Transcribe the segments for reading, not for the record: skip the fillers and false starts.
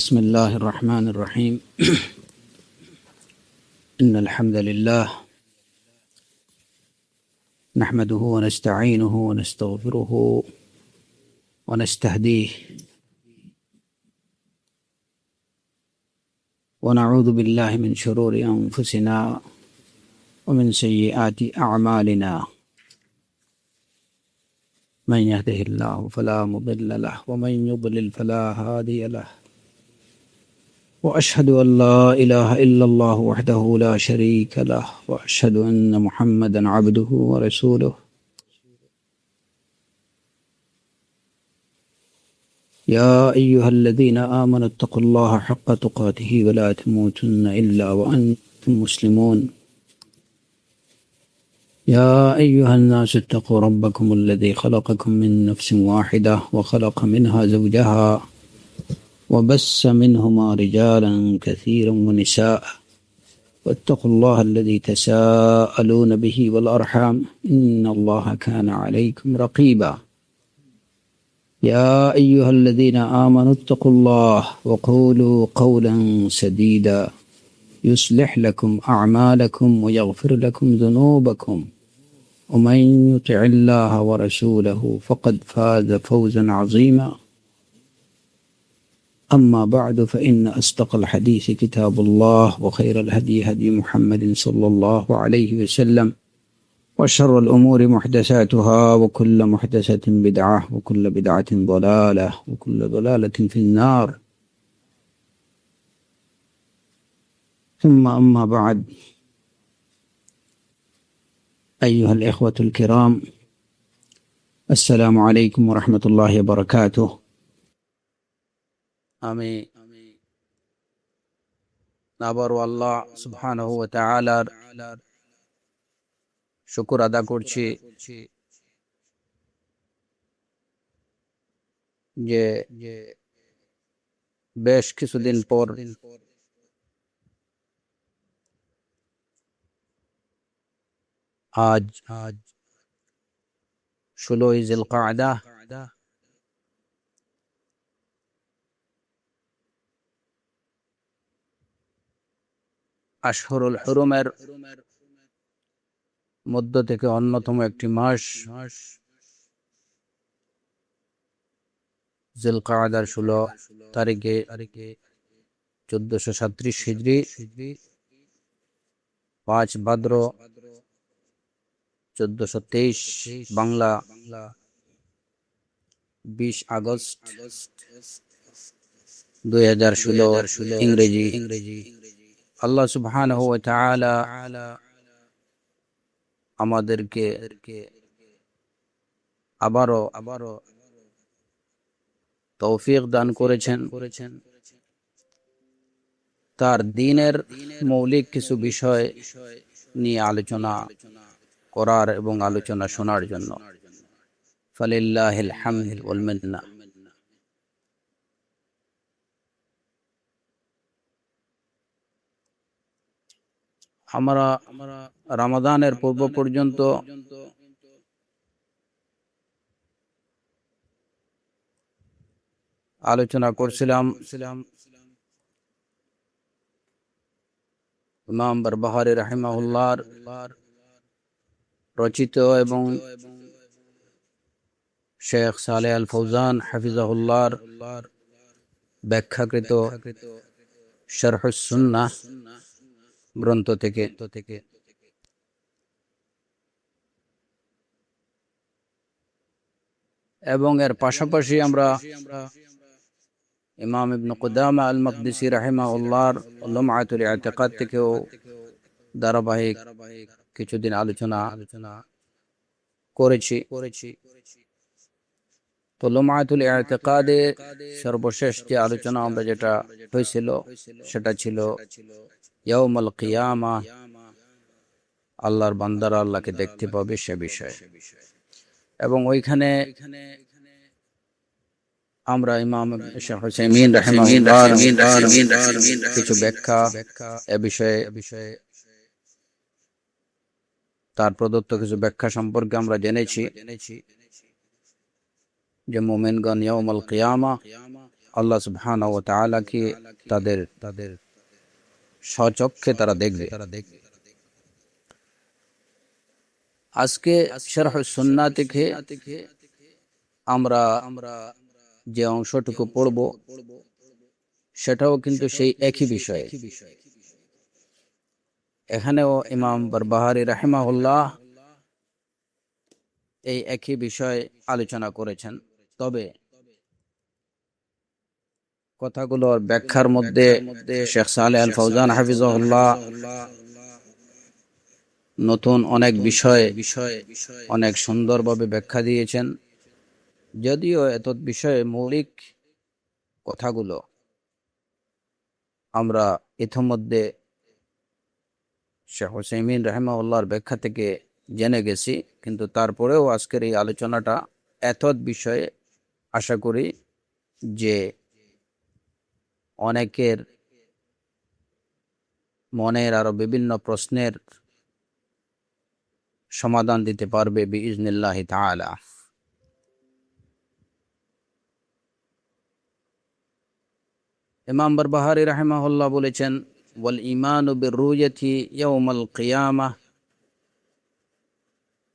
بسم الله الرحمن الرحيم إن الحمد لله نحمده ونستعينه ونستغفره ونستهديه ونعوذ بالله من شرور أنفسنا ومن سيئات أعمالنا من يهده الله فلا مضل له ومن يضلل فلا هادي له وأشهد أن لا إله إلا الله وحده لا شريك له وأشهد أن محمدا عبده ورسوله يا أيها الذين آمنوا اتقوا الله حق تقاته ولا تموتن إلا وأنتم مسلمون يا أيها الناس اتقوا ربكم الذي خلقكم من نفس واحدة وخلق منها زوجها وبث منهما رجالا كثيرا ونساء واتقوا الله الذي تساءلون به والأرحام إن الله كان عليكم رقيبا يا أيها الذين آمنوا اتقوا الله وقولوا قولا سديدا يصلح لكم أعمالكم ويغفر لكم ذنوبكم ومن يطع الله ورسوله فقد فاز فوزا عظيما أما بعد فإن أصدق الحديث كتاب الله وخير الهدي هدي محمد صلى الله عليه وسلم وشر الأمور محدثاتها وكل محدثة بدعة وكل بدعة ضلالة وكل ضلالة في النار ثم أما بعد أيها الإخوة الكرام السلام عليكم ورحمة الله وبركاته আমি আবারও আল্লাহ সুবহানাহু ওয়া তাআলার শুকর আদা করছি যে বেশ কিছুদিন পর আজ 16 জিলকাদা আশহুরুল হুরুমের মধ্য থেকে অন্যতম একটি মাস জিলকাদার 16 তারিখে 1437 হিজরি 5 ভাদ্র 1423 বাংলা 20 আগস্ট 2016 ইংরেজি আল্লাহ সুবহানাহু ওয়া তাআলা আমাদেরকে আবারও তৌফিক দান করেছেন তার দ্বীনের মৌলিক কিছু বিষয় নিয়ে আলোচনা করার এবং আলোচনা শোনার জন্য ফালিল্লাহিল হামদ ওয়াল মিন্নাহ। আমরা রমাদানের পূর্ব পর্যন্ত আলোচনা করছিলাম ইমাম বারবাহারি রাহিমাহুল্লাহর রচিত এবং শেখ সালেহ আল ফৌজান হাফিজাহুল্লাহর ব্যাখ্যাকৃত শারহুস সুন্নাহ গ্রন্থ থেকে এবং এর পাশাপাশি আমরা ইমাম ইবনে কুদামা আল মাকদিসি রাহিমাহুল্লাহর লুমআতুল ইতিকাদ থেকেও ধারাবাহিক কিছুদিন আলোচনা করেছি। তো লুমআতুল ইতিকাদে সর্বশেষ যে আলোচনা আমরা যেটা হয়েছিল সেটা ছিল ইয়াউমুল কিয়ামা, আল্লাহর বান্দারা আল্লাহকে দেখতে পাবে সে বিষয়ে। এবং ওইখানে আমরা ইমাম শেখ হুসাইমিন রাহিমাহুল্লাহর কিছু ব্যাখ্যা এ বিষয়ে তার প্রদত্ত কিছু ব্যাখ্যা সম্পর্কে আমরা জেনেছি যে মুমিনগণ ইয়াউমুল কিয়ামা আল্লাহ সুবহানাহু ওয়া তাআলাকে তাদের স্বচক্ষে তারা দেখবে। আজকে শারহ সুন্নাহ থেকে আমরা যে অংশটুকু পড়ব সেটাও কিন্তু সেই একই বিষয়ে। এখানেও ইমাম বারবাহারি রাহিমাহুল্লাহ এই একই বিষয় আলোচনা করেছেন, তবে কথাগুলোর ব্যাখ্যার মধ্যে শেখ সালেহ আল ফাওজান হাফিজাহুল্লাহ নতুন অনেক বিষয় অনেক সুন্দরভাবে ব্যাখ্যা দিয়েছেন। যদিও এতদ বিষয়ে মৌলিক কথাগুলো আমরা ইতিমধ্যে শেখ হুসাইমিন রাহিমাহুল্লাহর ব্যাখ্যা থেকে জেনে গেছি, কিন্তু তারপরেও আজকের এই আলোচনাটা এতদ বিষয়ে আশা করি যে অনেকের মনের আরো বিভিন্ন প্রশ্নের সমাধান দিতে পারবে বিইজনিল্লাহি তাআলা। ইমাম বারবাহারি রাহিমাহুল্লাহ বলেছেন, ওয়াল ঈমানু বিররুয়াতি ইয়াউমাল কিয়ামাহ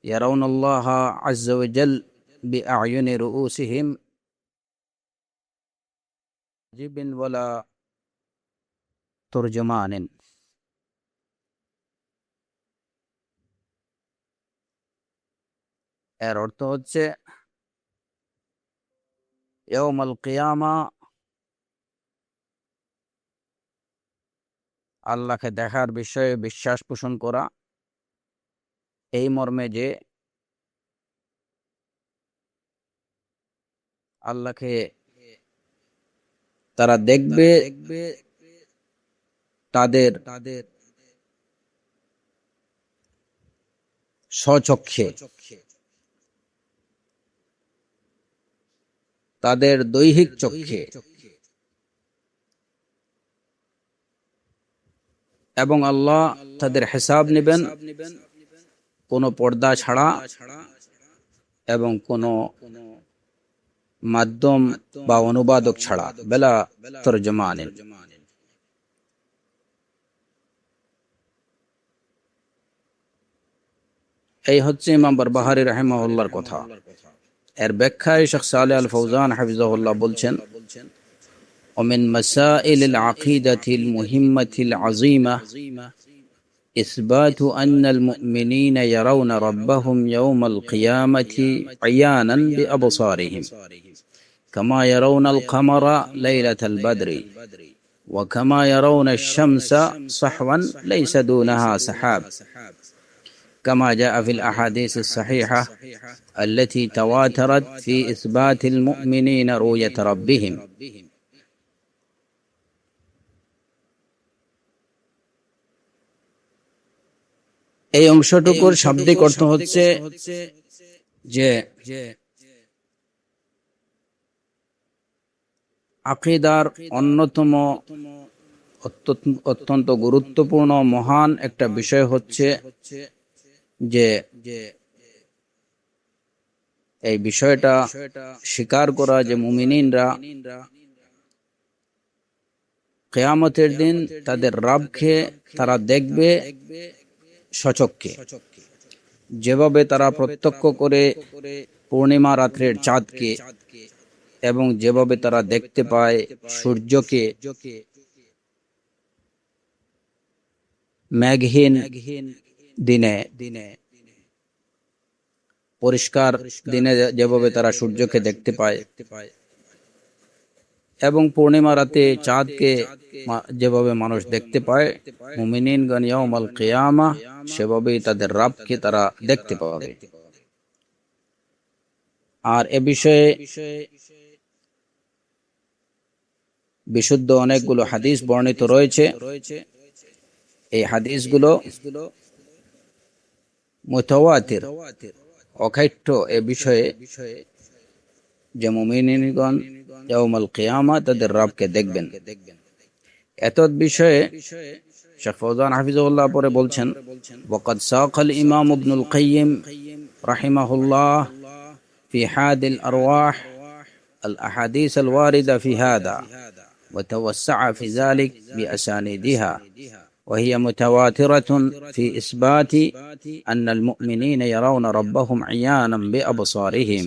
ইয়ারাউনাল্লাহা আযজা ওয়া জাল বিআ'য়ুনি রুউসিহিম জিবিন ওয়ালা তুরজমানিন। এর অর্থ হচ্ছে ইয়াউমাল কিয়ামা আল্লাহকে দেখার বিষয়ে বিশ্বাস পোষণ করা, এই মর্মে যে আল্লাহকে তারা দেখবে তাদের স্বচক্ষে, তাদের দৈহিক চক্ষে, এবং আল্লাহ তাদের হিসাব নেবেন কোনো পর্দা ছাড়া এবং কোনো মাধ্যম বা অনুবাদক ছাড়া, বেলা তরজমানিন। এই হচ্ছে ইমাম বারবাহারি রাহিমাহুল্লাহর কথা। এর ব্যাখ্যায় শেখ সালেহ আল ফাওজান হাফিজাহুল্লাহ বলছেন, ومن مسائل العقيدة المهمة العظيمة إثبات أن المؤمنين يرون ربهم يوم القيامة عيانا بأبصارهم كما يرون القمر ليلة البدر وكما يرون الشمس صحوا ليس دونها سحاب كما جاء في الأحاديث الصحيحة التي تواترت في إثبات المؤمنين رؤية ربهم। এই অংশটুকুর শাব্দিক অর্থ হচ্ছে যে আকীদার অন্যতম অত্যন্ত গুরুত্বপূর্ণ মহান একটা বিষয় হচ্ছে যে এই বিষয়টা স্বীকার করা যে মুমিনিনরা কিয়ামতের দিন তাদের রবকে তারা দেখবে স্বচক্ষে, যেভাবে তারা প্রত্যক্ষ করে পূর্ণিমা রাত্রের চাঁদকে এবং যেভাবে তারা দেখতে পায় সূর্যকে মেঘহীন দিনে, পরিষ্কার দিনে যেভাবে তারা সূর্যকে দেখতে পায় এবং পূর্ণিমা রাতে চাঁদকে যেভাবে মানুষ দেখতে পায়, মুমিনিনগণ ইয়াউমাল কিয়ামা সেভাবেই তাদের রবকে তারা দেখতে পাবে। আর এ বিষয়ে বিশুদ্ধ অনেকগুলো হাদিস বর্ণিত রয়েছে। এই হাদিসগুলো মুতাওয়াতির, অখাট্য এ বিষয়ে যে মুমিনিনগণ ইয়াউমাল কিয়ামা তাদের রবকে দেখবেন। এতদ বিষয়ে শেখ ফাওজান হাফিজাহুল্লাহ পরে বলছেন, ওয়াকাদ সাকাল ইমাম ইবনুল কাইয়িম রাহিমাহুল্লাহ ফি হাদিল আরওয়াহ الأحاديث الواردة في هذا وتوسع في ذلك بأسانيدها وهي متواترة في إثبات أن المؤمنين يرون ربهم عيانا بأبصارهم.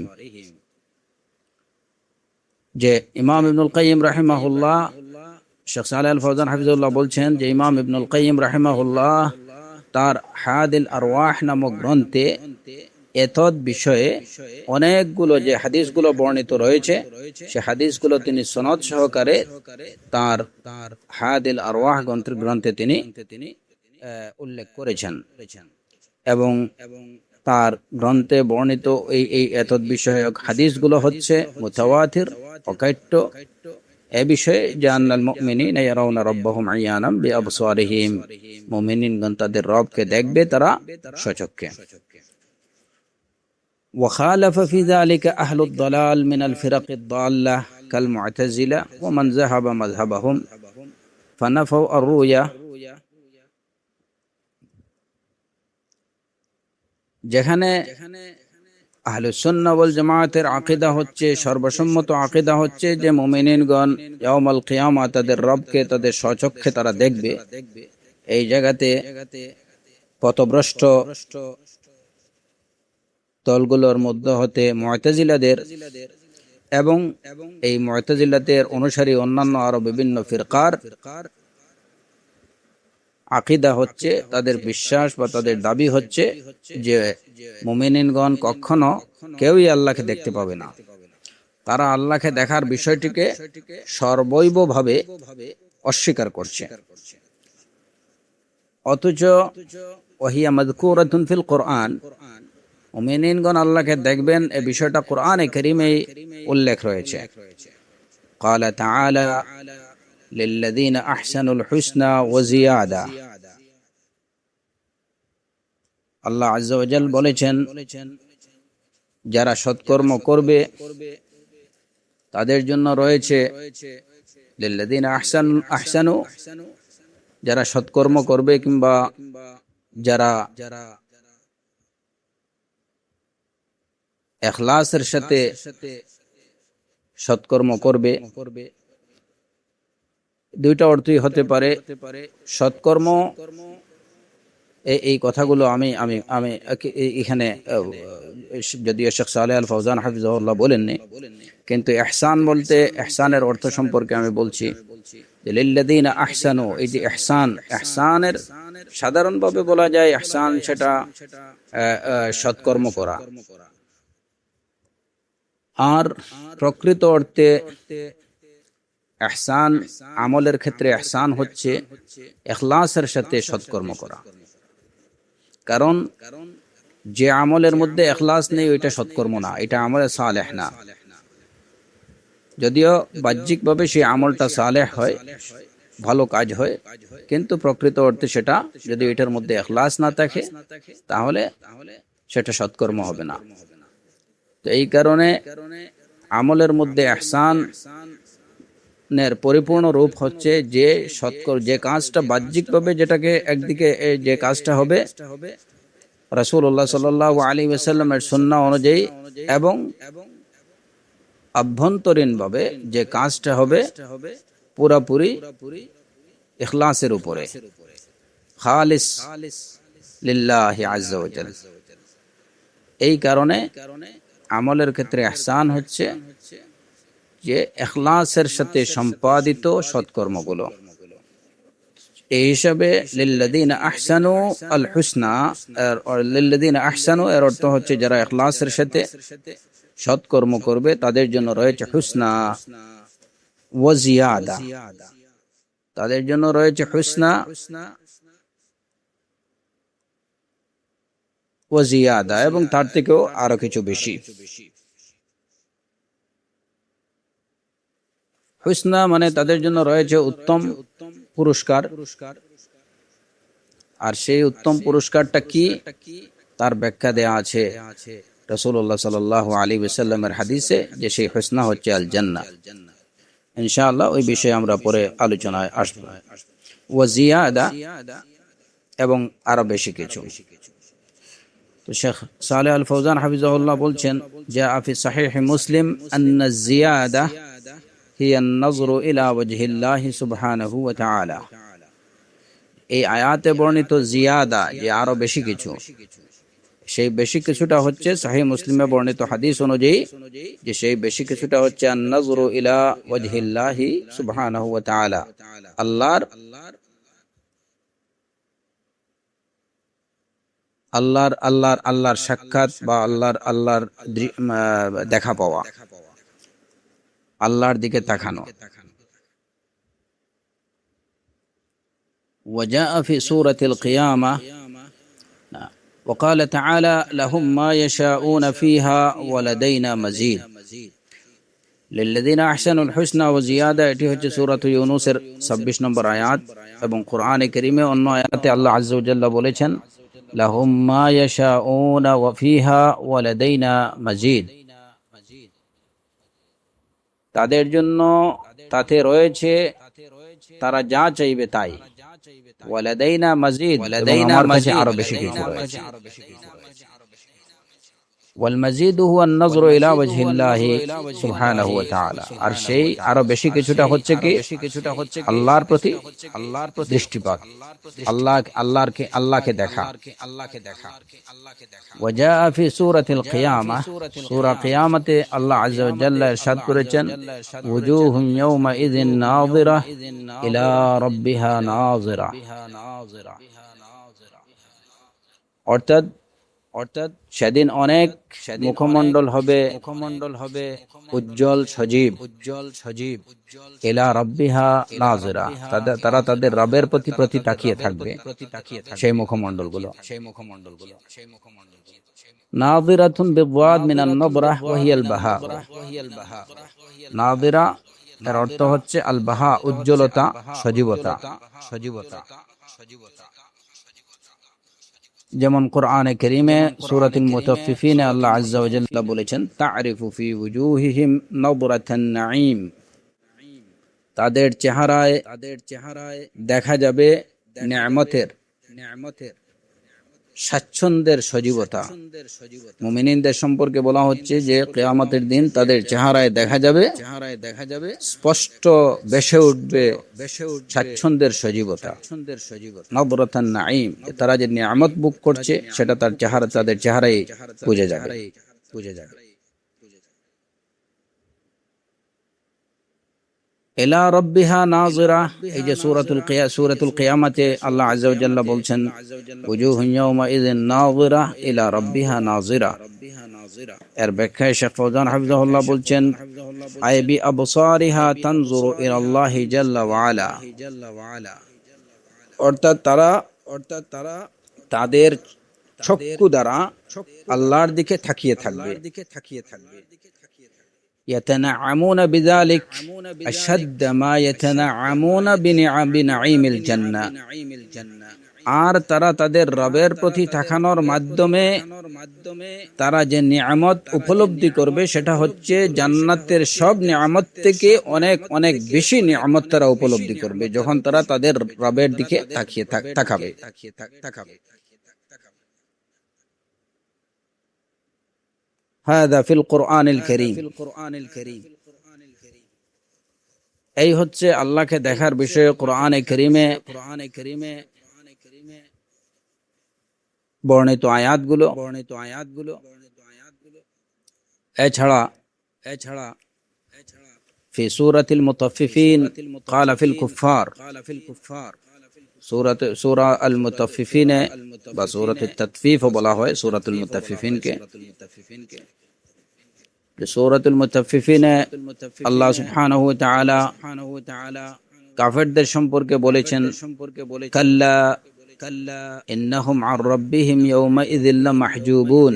যে ইমাম ইবনুল কাইয়িম রাহিমাহুল্লাহ, শেখ সালেহ আল ফওজান হাফিজুল্লাহ বলছেন যে ইমাম ইবনুল কাইয়িম রাহিমাহুল্লাহ তার হাদিল আরওয়াহ নামক গ্রন্থে এতদ বিষয়ে অনেকগুলো যে হাদিসগুলো বর্ণিত রয়েছে সে হাদিসগুলো তিনি সনদ সহকারে তার হাদিল আরওয়াহ গ্রন্থে তিনি উল্লেখ করেছেন এবং তার গ্রন্থে বর্ণিত এই এতদ বিষয়ক হাদিসগুলো হচ্ছে মুতাওয়াতির, অকাট্য এ বিষয়ে যে আন্নাল মুমিনিনা ইয়ারাউনা রাব্বাহুম আয়ানাম বিআবসারিহিম, মুমিনিনগণ তাদের রবকে দেখবে তারা স্বচক্ষে। وخالف في ذلك أهل الضلال من الفرق الضالة كالمعتزلة ومن ذهب مذهبهم فنفوا الرؤيا। যেখানে আহলুস সুন্নাহ ওয়াল জামাতের আকীদা হচ্ছে, সর্বসম্মত আকীদা হচ্ছে যে মুমিনিনগণ ইয়াউমুল কিয়ামা তাদের রবকে তাদের স্বচক্ষে তারা দেখবে, এই জায়গাতে পথভ্রষ্ট দলগুলোর মধ্যে হতে মুতাজিলাদের এবং এই মুতাজিলাদের অনুসারী অন্যান্য আরো বিভিন্ন ফিরকার আকীদা হচ্ছে, তাদের বিশ্বাস বা তাদের দাবি হচ্ছে যে মুমিনিনগণ কখনো কেউই আল্লাহকে দেখতে পাবে না। তারা আল্লাহকে দেখার বিষয়টিকে সর্বৈবভাবে অস্বীকার করছে। অথচ ওয়াহিয়া মাযকুরাতুন ফিল কুরআন, মুমিনিনগণ আল্লাহকে দেখবেন এই বিষয়টা কোরআনে কারীমে উল্লেখ রয়েছে। ক্বালা তাআলা লিল্লাযীনা আহসানুল হুসনা ওয়া জিয়াদা, আল্লাহ আযজা ওয়া জাল বলেছেন যারা সৎকর্ম করবে তাদের জন্য রয়েছে, লিল্লাযীনা আহসানু যারা সৎকর্ম করবে কিংবা যারা ইখলাসের সাথে সৎকর্ম করবে, দুইটা অর্থই হতে পারে। সৎকর্ম এই কথাগুলো আমি আমি আমি এখানে যদিও শেখ সালেহ আল ফওজান হাফিজাহুল্লাহ বলেননি, কিন্তু ইহসান বলতে ইহসানের অর্থ সম্পর্কে আমি বলছি যে লিল্লাযীনা আহসানু, এই যে ইহসান, ইহসানের সাধারণভাবে বলা যায় ইহসান সেটা সৎকর্ম করা, আর প্রকৃত অর্থে ইহসান আমলের ক্ষেত্রে ইহসান হচ্ছে ইখলাসের সাথে সৎকর্ম করা। কারণ যে আমলের মধ্যে ইখলাস নেই ওইটা সৎকর্ম না, এটা আমলে সালেহ না। যদিও বাহ্যিকভাবে সেই আমলটা সালেহ হয়, ভালো কাজ হয়, কিন্তু প্রকৃত অর্থে সেটা যদি এটার মধ্যে ইখলাস না থাকে তাহলে সেটা সৎকর্ম হবে না। তো এই কারণে আমলের মধ্যে ইহসানের পরিপূর্ণ রূপ হচ্ছে যে কাজটা বাহ্যিকভাবে যেটাকে একদিকে যে কাজটা হবে রাসূলুল্লাহ সাল্লাল্লাহু আলাইহি ওয়াসাল্লামের সুন্নাহ অনুযায়ী, এবং আভ্যন্তরীণভাবে যে কাজটা হবে পুরোপুরি ইখলাসের উপরে, খালিস লিল্লাহি আযজা ওয়া জাল। এই কারণে আমলের ক্ষেত্রে ইহসান হচ্ছে যে ইখলাসের সাথে সম্পাদিত সৎকর্মগুলো। এই হিসাবে লিল্লাযীনা আহসানু আল হুসনা, লিল্লাযীনা আহসানু এর অর্থ হচ্ছে যারা ইখলাসের সাথে সৎকর্ম করবে তাদের জন্য রয়েছে হুসনা ওয়া জিয়াদা, তাদের জন্য রয়েছে হুসনা ওয়া জিয়াদা, এবং তার থেকেও আরো কিছু বেশি। হুসনা মানে তাদের জন্য রয়েছে উত্তম পুরস্কার, আর সেই উত্তম পুরস্কারটা কি তার ব্যাখ্যা দেয়া আছে রাসূলুল্লাহ সাল্লাল্লাহু আলাইহি ওয়াসাল্লামের হাদিসে, যে সেই হুসনা হচ্ছে আল জান্নাহ। ইনশাআল্লাহ ওই বিষয়ে আমরা পরে আলোচনায় আসব। ওয়া জিয়াদা এবং আরো বেশি কিছু। তো শেখ সালেহ আল ফৌজান হাফিজাহুল্লাহ বলছেন, যা ফি সহিহ মুসলিম আন্না জিয়াদা হিয়া আন-নাযরু ইলা ওয়াজহিল্লাহি সুবহানাহু ওয়া তাআলা। এই আয়াতে বর্ণিত জিয়াদা, যে আরো বেশি কিছু, সেই বেশি কিছুটা হচ্ছে সহিহ মুসলিমে বর্ণিত হাদিস অনুযায়ী, যে সেই বেশি কিছুটা হচ্ছে আন-নাযরু ইলা ওয়াজহিল্লাহি সুবহানাহু ওয়া তাআলা, আল্লাহর আল্লাহর আল্লাহর আল্লাহর সাক্ষাৎ বা আল্লাহর দেখা পাওয়া, আল্লাহর দিকে তাকানো। وجاء في سورة القيامة وقال تعالى لهم ما يشاءون فيها ولدينا مزيد للذين أحسنوا الحسنى وزيادة। এটি হচ্ছে সূরা ইউনূসের 26 নম্বর আয়াত, এবং কোরআনে কারীমে অন্য আয়াতে আল্লাহ আযজা ওয়া জাল্লা বলেছেন লাহুম মা ইয়াশাউনা ওয়া ফিহা ওয়া লাদাইনা মাজিদ, তাদের জন্য তাতে রয়েছে তারা যা চাইবে তাই, ওয়া লাদাইনা মাজিদ, আমার কাছে আরো বেশি কিছু রয়েছে। والمزيد هو النظر الى وجه الله سبحانه وتعالى। আর সেই আরো বেশি কিছুটা হচ্ছে কি, আল্লাহর প্রতি দৃষ্টিপাত, আল্লাহকে দেখা। وجاء في سورة القيامة، সূরা কিয়ামতে আল্লাহ আযজা ওয়া জাল্লা ইরশাদ করেছেন وجوه يومئذ ناظرة إلى ربها ناظرة، অর্থাৎ সেদিন অনেক মুখমণ্ডল হবে উজ্জ্বল সজীব, ইলা রাব্বিহা নাযিরা, তারা তাদের রবের প্রতি তাকিয়ে থাকবে সেই মুখমণ্ডলগুলো। নাযিরাতুন বিওয়াদ মিনান নাযরা ওয়া হিয়াল বাহা। নাযিরা এর অর্থ হচ্ছে আল বাহা, উজ্জ্বলতা, সজীবতা। যেমন কোরআনে কারীমে সূরাতুল মুতাফফিফিনে আল্লাহ আযজা ওয়া জাল্লা বলেছেন তা'রিফু ফি ওয়ুজুহিহিম নাযরাতান নাঈম, তাদের চেহারায় দেখা যাবে নেয়ামতের, স্বাচ্ছন্দ্যের সজীবতা। মুমিনিনদের সম্পর্কে বলা হচ্ছে যে কিয়ামতের দিন তাদের চেহারায় দেখা যাবে স্পষ্ট ভেসে উঠবে স্বাচ্ছন্দ্যের সজীবতা, নাযরাতান নাঈম, তারা যে নিয়ামত ভোগ করছে সেটা তাদের চেহারায় বুঝে যাবে। ইলা রাব্বিহা নাযিরা, এই যে সূরাতুল কিয়ামাতে আল্লাহ আযজা ওয়া জাল্লা বলছেন ওয়াজুহুন ইয়াওমা ইযিন নাযিরা ইলা রাব্বিহা নাযিরা। এর ব্যাখ্যায় শেখ ফৌজান হাফিজাহুল্লাহ বলছেন আই বি আবসারিহা তানজুরু ইলাল্লাহি জাল্লা ওয়া আলা, অর্থাৎ তারা তাদের চক্ষু দ্বারা আল্লাহর দিকে তাকিয়ে থাকবে। يتنعمون بذلك أشد ما يتنعمون بنعيم الجنة، আর তারা তাদের রবের প্রতি তাকানোর মাধ্যমে তারা যে নিয়ামত উপলব্ধি করবে সেটা হচ্ছে জান্নাতের সব নিয়ামত থেকে অনেক অনেক বেশি নিয়ামত তারা উপলব্ধি করবে যখন তারা তাদের রবের দিকে তাকাবে। هذا في القرآن الكريم। এই হচ্ছে আল্লাহকে দেখার বিষয়ে কোরআনে কারীমে বর্ণিত আয়াতগুলো। এছাড়া في سورة المطففين قال في الكفار، সূরা আল মুতাফফিফিন বা সূরাত আত-তাতফিফ বলা হয় সূরাতুল মুতাফফিফিনকে। সূরাতুল মুতাফফিফিনে আল্লাহ সুবহানাহু ওয়া তাআলা কাফেরদের সম্পর্কে বলেছেন কাল্লা ইন্নাহুম আন রাব্বিহিম ইয়াওমা ইযিল লামাহজুবুন,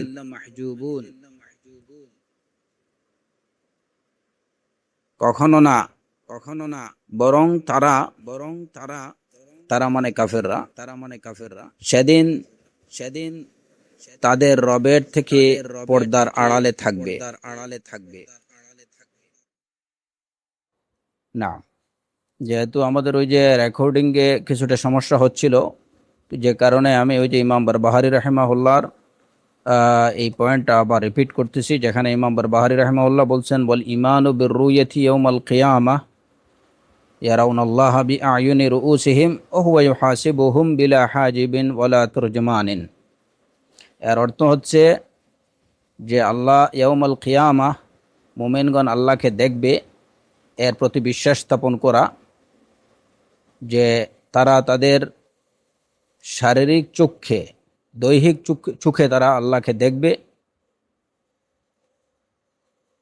কখনো না বরং তারা মানে কাফেররা সেদিন তাদের রবের থেকে পর্দার আড়ালে থাকবে। না, যেহেতু আমাদের ওই যে রেকর্ডিং এ কিছুটা সমস্যা হচ্ছিল, যে কারণে আমি ওই যে ইমাম বারবাহারি রাহিমাহুল্লাহর এই পয়েন্টটা আবার রিপিট করতেছি, যেখানে ইমাম বারবাহারি রাহিমাহুল্লাহ বলছেন, বল ইমানু বিররুয়াতি ইয়াউমাল কিয়ামাহ ইয়ারাউনাল্লাহা বিআয়ুনি রুউসিহিম ওয়া হুয়া ইউহাসিবুহুম বিলা হাজিবিন ওয়ালা তুরজমানিন। এর অর্থ হচ্ছে যে আল্লাহ ইয়াউমাল কিয়ামাহ, মুমিনগণ আল্লাহকে দেখবে, এর প্রতি বিশ্বাস স্থাপন করা, যে তারা তাদের শারীরিক চক্ষে, দৈহিক চোখে তারা আল্লাহকে দেখবে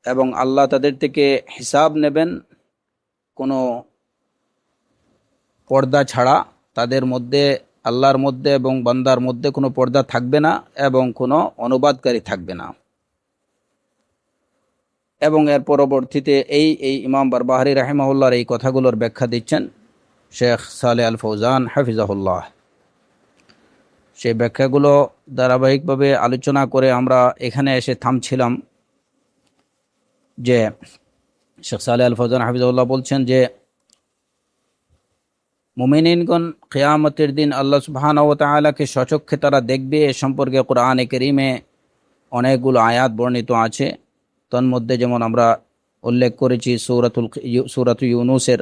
এবং আল্লাহ তাদের থেকে হিসাব নেবেন কোনো পর্দা ছাড়া। তাদের মধ্যে, আল্লাহর মধ্যে এবং বান্দার মধ্যে কোনো পর্দা থাকবে না এবং কোনো অনুবাদকারী থাকবে না। এবং এর পরবর্তীতে এই ইমাম বারবাহারি রাহিমাহুল্লাহর এই কথাগুলোর ব্যাখ্যা দিচ্ছেন শেখ সালেহ আল ফৌজান হাফিজাহুল্লাহ। সেই ব্যাখ্যাগুলো ধারাবাহিকভাবে আলোচনা করে আমরা এখানে এসে থামছিলাম, যে শেখ সালেহ আল ফৌজান হাফিজাহুল্লাহ বলছেন যে মুমিনিনগণ কিয়ামতের দিন আল্লাহ সুবহানাহু ওয়া তাআলাকে স্বচক্ষে তারা দেখবে। এ সম্পর্কে কোরআনে কারীমে অনেকগুলো আয়াত বর্ণিত আছে। তন্মধ্যে যেমন আমরা উল্লেখ করেছি সূরাতুল ইউনূসের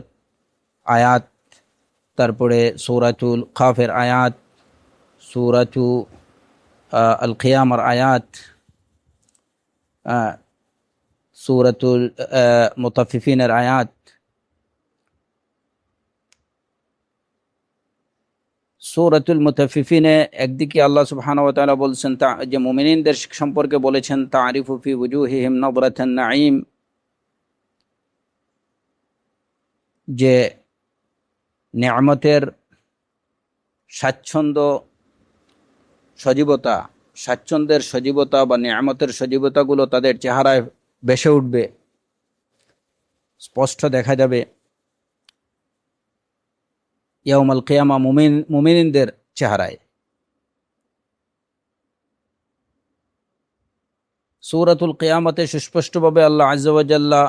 আয়াত, তারপরে সূরাতুল কাফের আয়াত, সূরাতু আল কিয়ামার আয়াত, সূরাতুল মুতাফফিফিনের আয়াত। সূরাতুল মুতাফফিফিনে একদিকে আল্লাহ সুবহানাহু ওয়া তাআলা বলছেন, যে মুমিনদের সম্পর্কে বলেছেন, তারিফু ফি ওয়ুজুহিহিম নাযরাতান নাঈম, যে নিয়ামতের স্বাচ্ছন্দ্য সজীবতা, স্বাচ্ছন্দ্যের সজীবতা বা নিয়ামতের সজীবতাগুলো তাদের চেহারায় ভেসে উঠবে, স্পষ্ট দেখা যাবে ইয়াউমাল কিয়ামা মুমিনদের চেহারায়। সূরাতুল কিয়ামতে সুস্পষ্টভাবে আল্লাহ আযজা ওয়া জাল্লা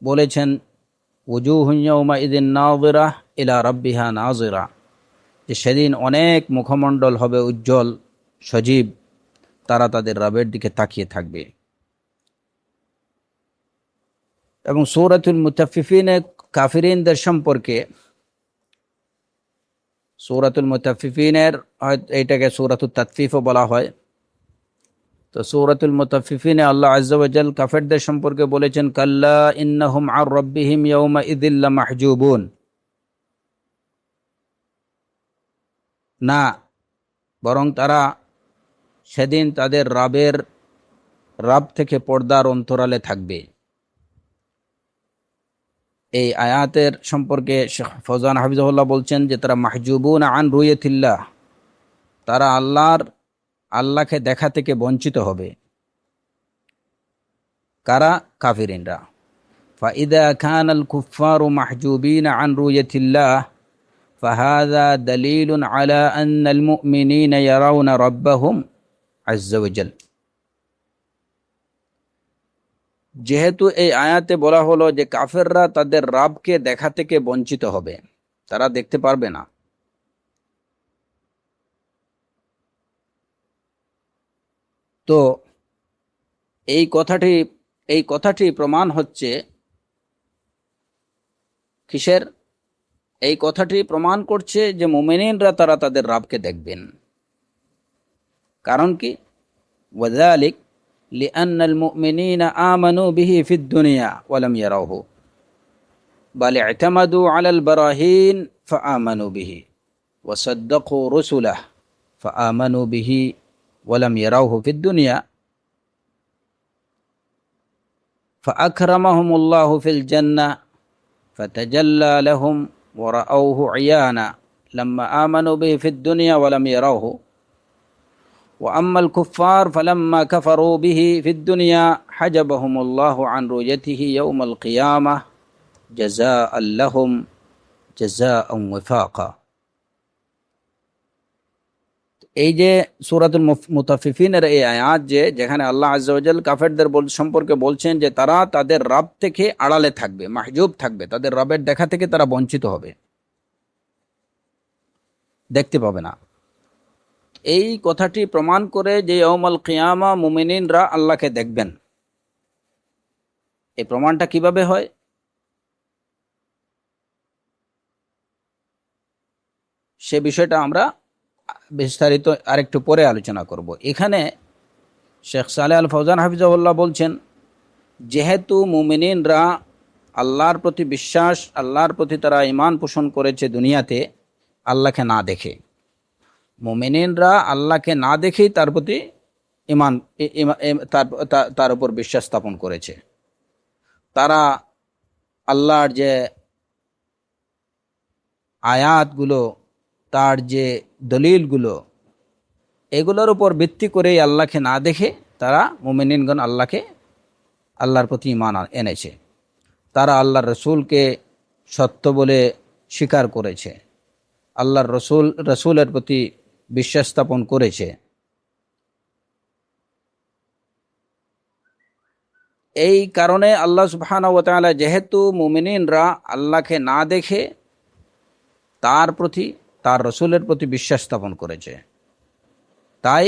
বলেছেন, ওয়ুজুহুন ইয়াউমাইযিন নাযিরা ইলা রাব্বিহা নাযিরা, যে সেদিন অনেক মুখমণ্ডল হবে উজ্জ্বল, সজীব, তারা তাদের রবের দিকে তাকিয়ে থাকবে। এবং সূরাতুল মুতাফফিফিনে কাফিরিনদের সম্পর্কে, সূরাতুল মুতাফফিফিনের এইটাকে সূরাতুত তাতফিফও বলা হয়। তো সূরাতুল মুতাফফিফিনে আল্লাহ আযজা ওয়া জাল কাফেরদের সম্পর্কে বলেছেন, কাল্লা ইন্নাহুম আন রাব্বিহিম ইয়াউমাইযিল লামাহজুবুন, না, বরং তারা সেদিন তাদের রব থেকে পর্দার অন্তরালে থাকবে। এই আয়াতের সম্পর্কে শেখ ফৌজান হাফিজাহুল্লাহ বলছেন যে তারা মাহজুবুন আন রুয়াতিল্লাহ, তারা আল্লাহকে দেখা থেকে বঞ্চিত হবে। কারা? কাফিরিনরা। ফাইদা কানাল কুফফারু মাহজুবিন আন রুয়াতিল্লাহ ফাহাযা দালিলুন আলা আন্নাল মুমিনিনা ইয়ারাউনা রাব্বাহুম আযজা ওয়া জাল। যেহেতু এই আয়াতে বলা হলো যে কাফেররা তাদের রবকে দেখা থেকে বঞ্চিত হবে, তারা দেখতে পারবে না, তো এই কথাটি প্রমাণ হচ্ছে কিসের? এই কথাটি প্রমাণ করছে যে মুমিনিনরা তারা তাদের রবকে দেখবেন। কারণ কি? ওয়াযালিক লিআন্নাল মুমিনিনা আমানু বিহি ফিদ দুনিয়া ওয়া লাম ইয়ারাহু বাল ই'তামাদু আলাল বারাহিন ফাআমানু বিহি ওয়া সাদ্দাকু রুসুলাহু ফাআমানু বিহি ওয়া লাম ইয়ারাহু ফিদ দুনিয়া ফাআকরামাহুমুল্লাহু ফিল জান্নাহ ফাতাজাল্লা লাহুম ওয়া রাআউহু ইয়ানা লাম্মা আমানু বিহি ফিদ দুনিয়া ওয়া লাম ইয়ারাহু وأما الكفار فلما كفروا به في الدنيا حجبهم الله عن رؤيته يوم القيامة جزاء لهم جزاء وفاقا। এই যে সূরাতুল মুতাফফিফিনের এই আয়াত, যেখানে আল্লাহ আযজা ওয়া জাল কাফেরদের সম্পর্কে বলছেন যে তারা তাদের রব থেকে আড়ালে থাকবে, মাহজুব থাকবে, তাদের রবের দেখা থেকে তারা বঞ্চিত হবে, দেখতে পাবে না। এই কথাটি প্রমাণ করে যে ইয়াউমাল কিয়ামা মুমিনিনরা আল্লাহকে দেখবেন। এই প্রমাণটা কিভাবে হয়? সে বিষয়টা আমরা বিস্তারিত আরেকটু পরে আলোচনা করব। এখানে শেখ সালেহ আল ফৌজান হাফিজাহুল্লাহ বলছেন, যেহেতু মুমিনিনরা আল্লাহর প্রতি বিশ্বাস, আল্লাহর প্রতি তারা ঈমান পোষণ করেছে দুনিয়াতে আল্লাহকে না দেখে, মুমিনিনরা আল্লাহকে না দেখেই তার প্রতি ঈমান তার উপর বিশ্বাস স্থাপন করেছে। তারা আল্লাহর যে আয়াতগুলো, তার যে দলিলগুলো, এগুলোর উপর ভিত্তি করেই আল্লাহকে না দেখে তারা মুমিনিনগণ আল্লাহর প্রতি ঈমান এনেছে। তারা আল্লাহর রসুলকে সত্য বলে স্বীকার করেছে, আল্লাহর রসুলের প্রতি বিশ্বাস স্থাপন করেছে। এই কারণে আল্লাহ সুবহানাহু ওয়া তাআলা যেহেতু মুমিনিনরা আল্লাহকে না দেখে তার প্রতি, তার রসুলের প্রতি বিশ্বাস স্থাপন করেছে, তাই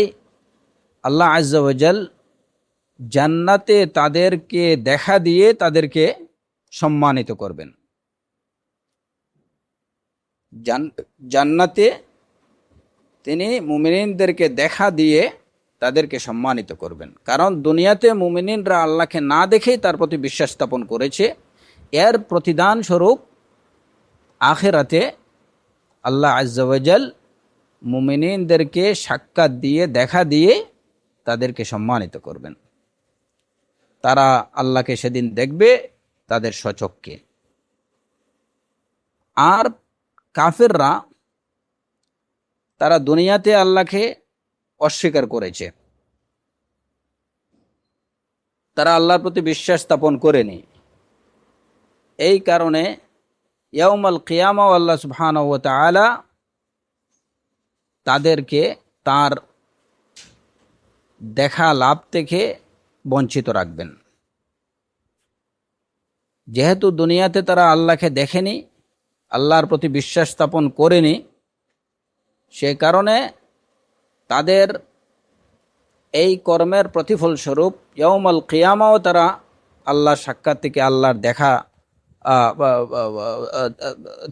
আল্লাহ আজ্জা ওয়া জাল জান্নাতে তাদেরকে দেখা দিয়ে তাদেরকে সম্মানিত করবেন। জান্নাতে তিনি মুমিনিনদেরকে দেখা দিয়ে তাদেরকে সম্মানিত করবেন। কারণ দুনিয়াতে মুমিনিনরা আল্লাহকে না দেখেই তার প্রতি বিশ্বাস স্থাপন করেছে, এর প্রতিদান স্বরূপ আখিরাতে আল্লাহ আজ্জা ওয়া জাল মুমিনিনদেরকে সাক্ষাৎ দিয়ে, দেখা দিয়ে তাদেরকে সম্মানিত করবেন। তারা আল্লাহকে সেদিন দেখবে তাদের স্বচক্ষে। আর কাফেররা, তারা দুনিয়াতে আল্লাহকে অস্বীকার করেছে, তারা আল্লাহর প্রতি বিশ্বাস স্থাপন করেনি। এই কারণে ইয়াউমাল কিয়ামা আল্লাহ সুবহানাহু ওয়া তাআলা তাদেরকে তার দেখা লাভ থেকে বঞ্চিত রাখবেন। যেহেতু দুনিয়াতে তারা আল্লাহকে দেখেনি, আল্লাহর প্রতি বিশ্বাস স্থাপন করেনি, সে কারণে তাদের এই কর্মের প্রতিফল স্বরূপ ইয়াউমাল কিয়ামাও তারা আল্লাহর সাক্ষাৎ থেকে, আল্লাহর দেখা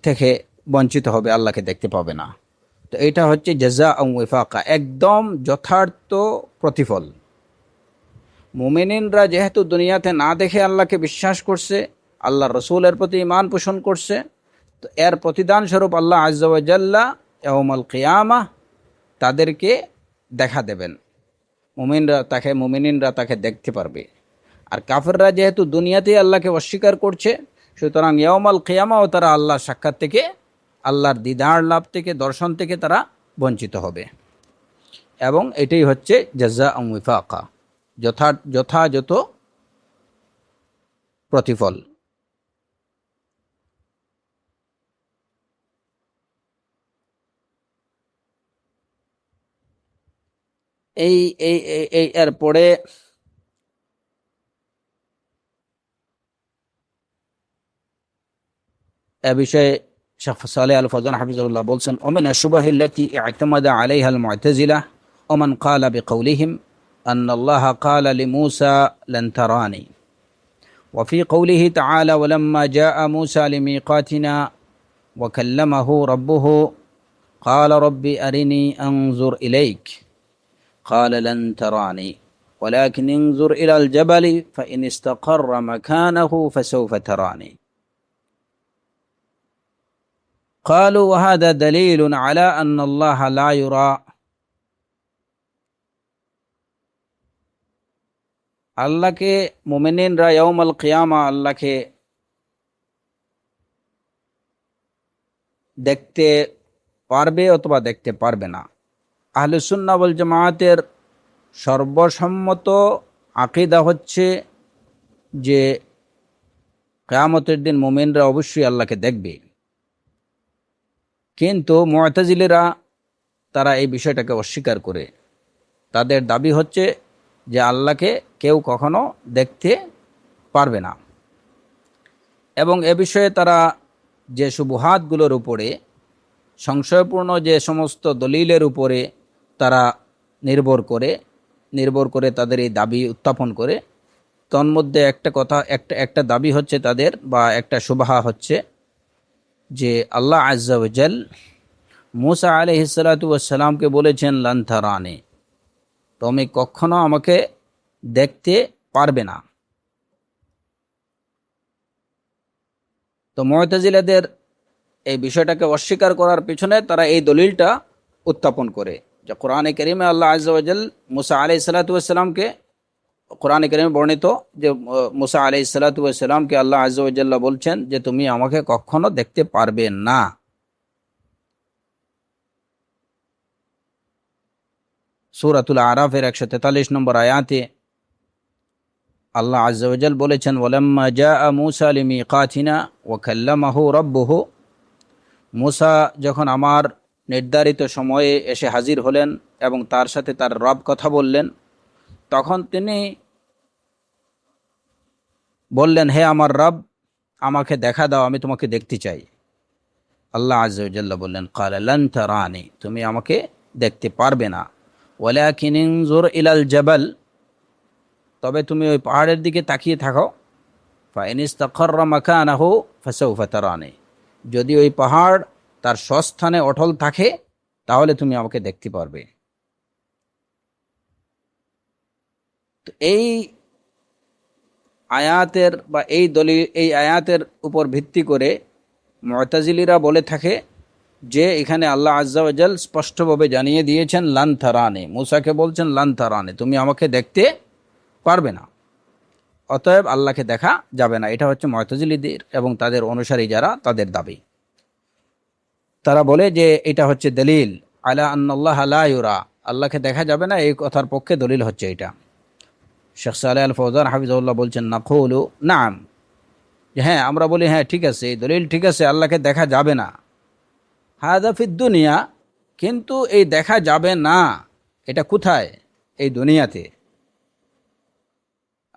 থেকে বঞ্চিত হবে, আল্লাহকে দেখতে পাবে না। তো এটা হচ্ছে জাযা ও ওয়াফাকা, একদম যথার্থ প্রতিফল। মুমিনিনরা যেহেতু দুনিয়াতে না দেখে আল্লাহকে বিশ্বাস করছে, আল্লাহর রসুলের প্রতি ঈমান পোষণ করছে, তো এর প্রতিদান স্বরূপ আল্লাহ আজ্জা ওয়া জাল্লা ইয়াউমাল কিয়ামা তাদেরকে দেখা দেবেন। মুমিনিনরা তাকে দেখতে পারবে। আর কাফেররা যেহেতু দুনিয়াতেই আল্লাহকে অস্বীকার করছে, সুতরাং ইয়াউমাল কিয়ামাও তারা আল্লাহর সাক্ষাৎ থেকে, আল্লাহর দিদার লাভ থেকে, দর্শন থেকে তারা বঞ্চিত হবে। এবং এটাই হচ্ছে জাযা ও ওয়াফাকা, যথাযথ প্রতিফল। এই এই এই এরপরে এ বিষয়ে শেখ সালেহ আল ফৌজান হাফিজাহুল্লাহ বলছেন, ওমিন আশ-শুবাহি আল্লাতী ই'তামাদা আলাইহা আল-মু'তাজিলা ওয়া মান ক্বালা বিকাউলিহিম আন্না আল্লাহ ক্বালা লিমূসা লান তারানি ওয়া ফি কওলিহি তাআলা ওয়ালাম্মা জাআ মূসা লিমিকাতিনা ওয়া কাল্লামাহু রাব্বুহু ক্বালা রাব্বি আরিনি আনজুর ইলাইক ক্বালা লান তারানি ওয়ালাকিন ইনজুর ইলাল জাবালি ফাইন ইসতাকাররা মাকানাহু ফাসাউফা তারানি। قالوا وهذا دليل على أن الله لا يرى। আল্লাহকে মুমিনিনরা ইয়াউমাল কিয়ামা আল্লাহকে দেখতে পারবে অথবা দেখতে পারবে না। আহলুস সুন্নাহ ওয়াল জামায়াতের সর্বসম্মত আকীদা হচ্ছে যে কিয়ামতের দিন মুমিনরা অবশ্যই আল্লাহকে দেখবে। কিন্তু মু'তাজিলিরা তারা এই বিষয়টাকে অস্বীকার করে। তাদের দাবি হচ্ছে যে আল্লাহকে কেউ কখনো দেখতে পারবে না। এবং এ বিষয়ে তারা যে শুবহাতগুলোর উপরে, সংশয়পূর্ণ যে সমস্ত দলিলের উপরে তারা নির্ভর করে তাদের এই দাবি উত্থাপন করে। তন্মধ্যে একটা দাবি হচ্ছে তাদের, বা একটা শুবহা হচ্ছে যে আল্লাহ আজ্জা ওয়া জাল মুসা আলাইহিস সালাতু ওয়াস সালামকে বলেছেন লান তারানি, তুমি কখনো আমাকে দেখতে পারবে না। তো মুতাজিলাদের এই বিষয়টাকে অস্বীকার করার পিছনে তারা এই দলিলটা উত্থাপন করে যে কোরআনে কারীমে আল্লাহ আজ্জা ওয়া জাল মুসা আলাইহিস সালাতু ওয়াস সালামকে, কোরআনে কারীমে বর্ণিত যে মুসা আলাইহিস সালাতু ওয়াস সালামকে আল্লাহ আজ্জা ওয়া জাল্লা বলছেন যে তুমি আমাকে কখনো দেখতে পারবে না। সূরাতুল আরাফের 143 নম্বর আয়াতে আল্লাহ আজ্জা ওয়া জাল বলেছেন ওয়ালাম্মা জাআ মূসা লিমিকাতিনা ওয়া কাল্লামাহু রাব্বুহু, মূসা যখন আমার নির্ধারিত সময়ে এসে হাজির হলেন এবং তার সাথে তার রব কথা বললেন, তখন তিনি বললেন, হে আমার রব, আমাকে দেখা দাও, আমি তোমাকে দেখতে চাই। আল্লাহ আজ্জা ওয়া জাল্লা বললেন ক্বালা লান তারানি, তুমি আমাকে দেখতে পারবে না, ওয়ালাকিন ইনজুর ইলাল জাবাল, তবে তুমি ওই পাহাড়ের দিকে তাকিয়ে থাকো, ফাইন ইস্তাকাররা মাকানাহু ফাসাউফা তারানি, যদি ওই পাহাড় তার স্বস্থানে অটল থাকে তাহলে তুমি আমাকে দেখতে পারবে। তো এই আয়াতের বা এই আয়াতের উপর ভিত্তি করে মুতাজিলিরা বলে থাকে যে এখানে আল্লাহ আজ্জা ওয়া জাল স্পষ্টভাবে জানিয়ে দিয়েছেন লান তারানি, মূসাকে বলছেন লান তারানি, তুমি আমাকে দেখতে পারবে না, অতএব আল্লাহকে দেখা যাবে না। এটা হচ্ছে মুতাজিলিদের এবং তাদের অনুসারী যারা, তাদের দাবি। তারা বলে যে এটা হচ্ছে দলিল আলা আন্নাল্লাহ লা ইউরা, আল্লাহকে দেখা যাবে না, এই কথার পক্ষে দলিল হচ্ছে এটা। শেখ সালেহ আল ফৌজান হাফিজাহুল্লাহ বলছেন নাকুলু নাম, যে হ্যাঁ, আমরা বলি হ্যাঁ ঠিক আছে, এই দলিল ঠিক আছে, আল্লাহকে দেখা যাবে না। হাযা ফিদ দুনিয়া, কিন্তু এই দেখা যাবে না এটা কোথায়? এই দুনিয়াতে।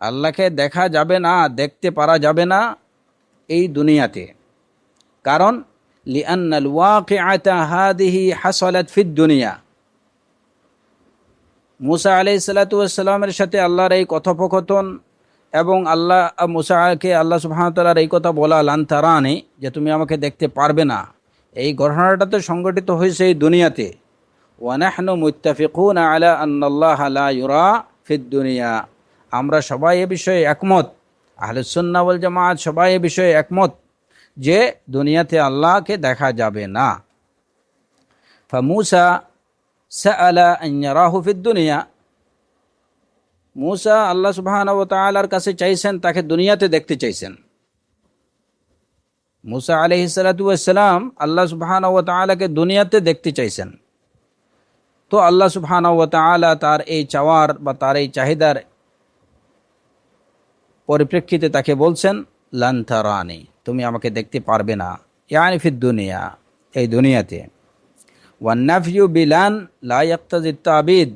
আল্লাহকে দেখা যাবে না, দেখতে পারা যাবে না এই দুনিয়াতে। কারণ লিআন্নাল ওয়াকিআতা হাদিহি হাসালাত ফিদ দুনিয়া, মূসা আলাইহিস সালাতু ওয়াস সালামের সাথে আল্লাহর এই কথোপকথন এবং মূসাকে আল্লাহ সুবহানাহু ওয়া তাআলার এই কথা বলা লান তারানি, যে তুমি আমাকে দেখতে পারবে না, এই ঘটনাটা তো সংঘটিত হয়েছে এই দুনিয়াতে। ওয়া নাহনু মুত্তাফিকুনা আলা আন্নাল্লাহা লা ইউরা ফিদ দুনিয়া, আমরা সবাই এ বিষয়ে একমত, আহলুস সুন্নাহ ওয়াল জামাআত সবাই এ বিষয়ে একমত যে দুনিয়াতে আল্লাহকে দেখা যাবে না। ফামূসা সাআলা আন ইয়ারাহু ফিদ দুনিয়া, মূসা আল্লাহ সুবহানাহু ওয়া তাআলার কাছে চাইছেন, তাকে দুনিয়াতে দেখতে চাইছেন। মূসা আলাইহিস সালাতু ওয়াস সালাম আল্লাহ সুবহানাহু ওয়া তাআলাকে দুনিয়াতে দেখতে চাইছেন। তো আল্লাহ সুবহানাহু ওয়া তাআলা তার এই চাওয়ার বা তার এই চাহিদার পরিপ্রেক্ষিতে তাকে বলছেন লান তারানি, তুমি আমাকে দেখতে পারবে না, ইয়ানি ফিদ দুনিয়া, এই দুনিয়াতে। ওয়ান নাফিউ বিলান লা ইয়াক্তাজি তাবিদ,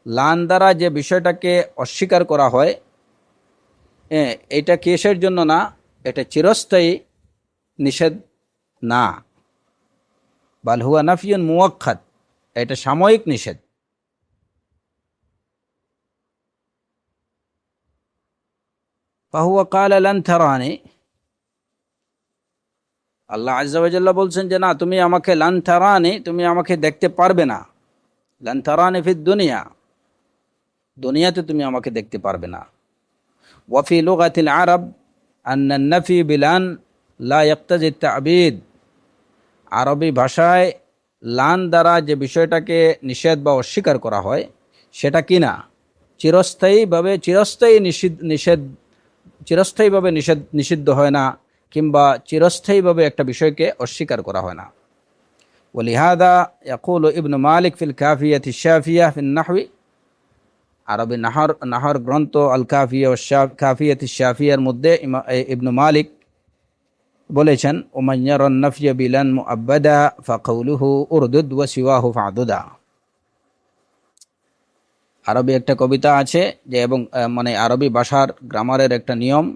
লান দ্বারা যে বিষয়টাকে অস্বীকার করা হয়, এটা কেসের জন্য না, এটা চিরস্থায়ী নিষেধ না। বাল হুয়া নাফিউন মুওয়াক্কাত, এটা সাময়িক নিষেধ। ফাহুয়া ক্বালা লান তারানি, আল্লাহ আজ্জা ওয়া জাল্লা বলছেন যে না, তুমি আমাকে লান তারানি, তুমি আমাকে দেখতে পারবে না, লান তারানি ফিদ দুনিয়া, দুনিয়াতে তুমি আমাকে দেখতে পারবে না। ওয়া ফি লুগাতিল আরব আন্না নাফি বিলান লা ইয়াক্তাজি তা'বিদ, আরবি ভাষায় লান দ্বারা যে বিষয়টাকে নিষেধ বা অস্বীকার করা হয় সেটা কি না চিরস্থায়ীভাবে নিষিদ্ধ হয় না, কিংবা চিরস্থায়ীভাবে একটা বিষয়কে অস্বীকার করা হয় না। ওয়ালিহাদা ইয়াকুলু ইবনু মালিক ফিল কাফিয়াতি শাফিয়া ফিন নাহওয়ি, আরবি নাহর গ্রন্থ আল কাফিয়া ও কাফিয়াতি শাফিয়ার মধ্যে ইবনু মালিক বলেছেন ওমান ইয়ারান নাফিয়া বিলান মুআব্বাদা ফাকাউলুহু উরদুদ ওয়া সিওয়াহু ফাদুদা। আরবি একটা কবিতা আছে যে, এবং মানে আরবি ভাষার গ্রামারের একটা নিয়ম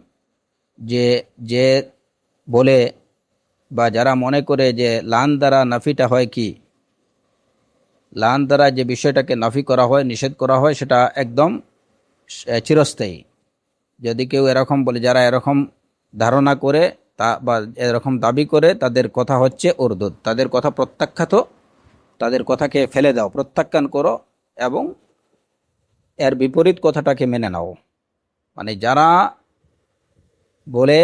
যে যে বলে বা যারা মনে করে যে লান দ্বারা নাফিটা হয় কি, লান দ্বারা যে বিষয়টাকে নাফি করা হয়, নিষেধ করা হয়, সেটা একদম চিরস্থায়ী। যদি কেউ এরকম বলে, যারা এরকম ধারণা করে তা বা এরকম দাবি করে, তাদের কথা হচ্ছে উর্দুদ, তাদের কথা প্রত্যাখ্যাত, তাদের কথাকে ফেলে দাও, প্রত্যাখ্যান করো এবং এর বিপরীত কথাটাকে মেনে নাও। মানে যারা বলে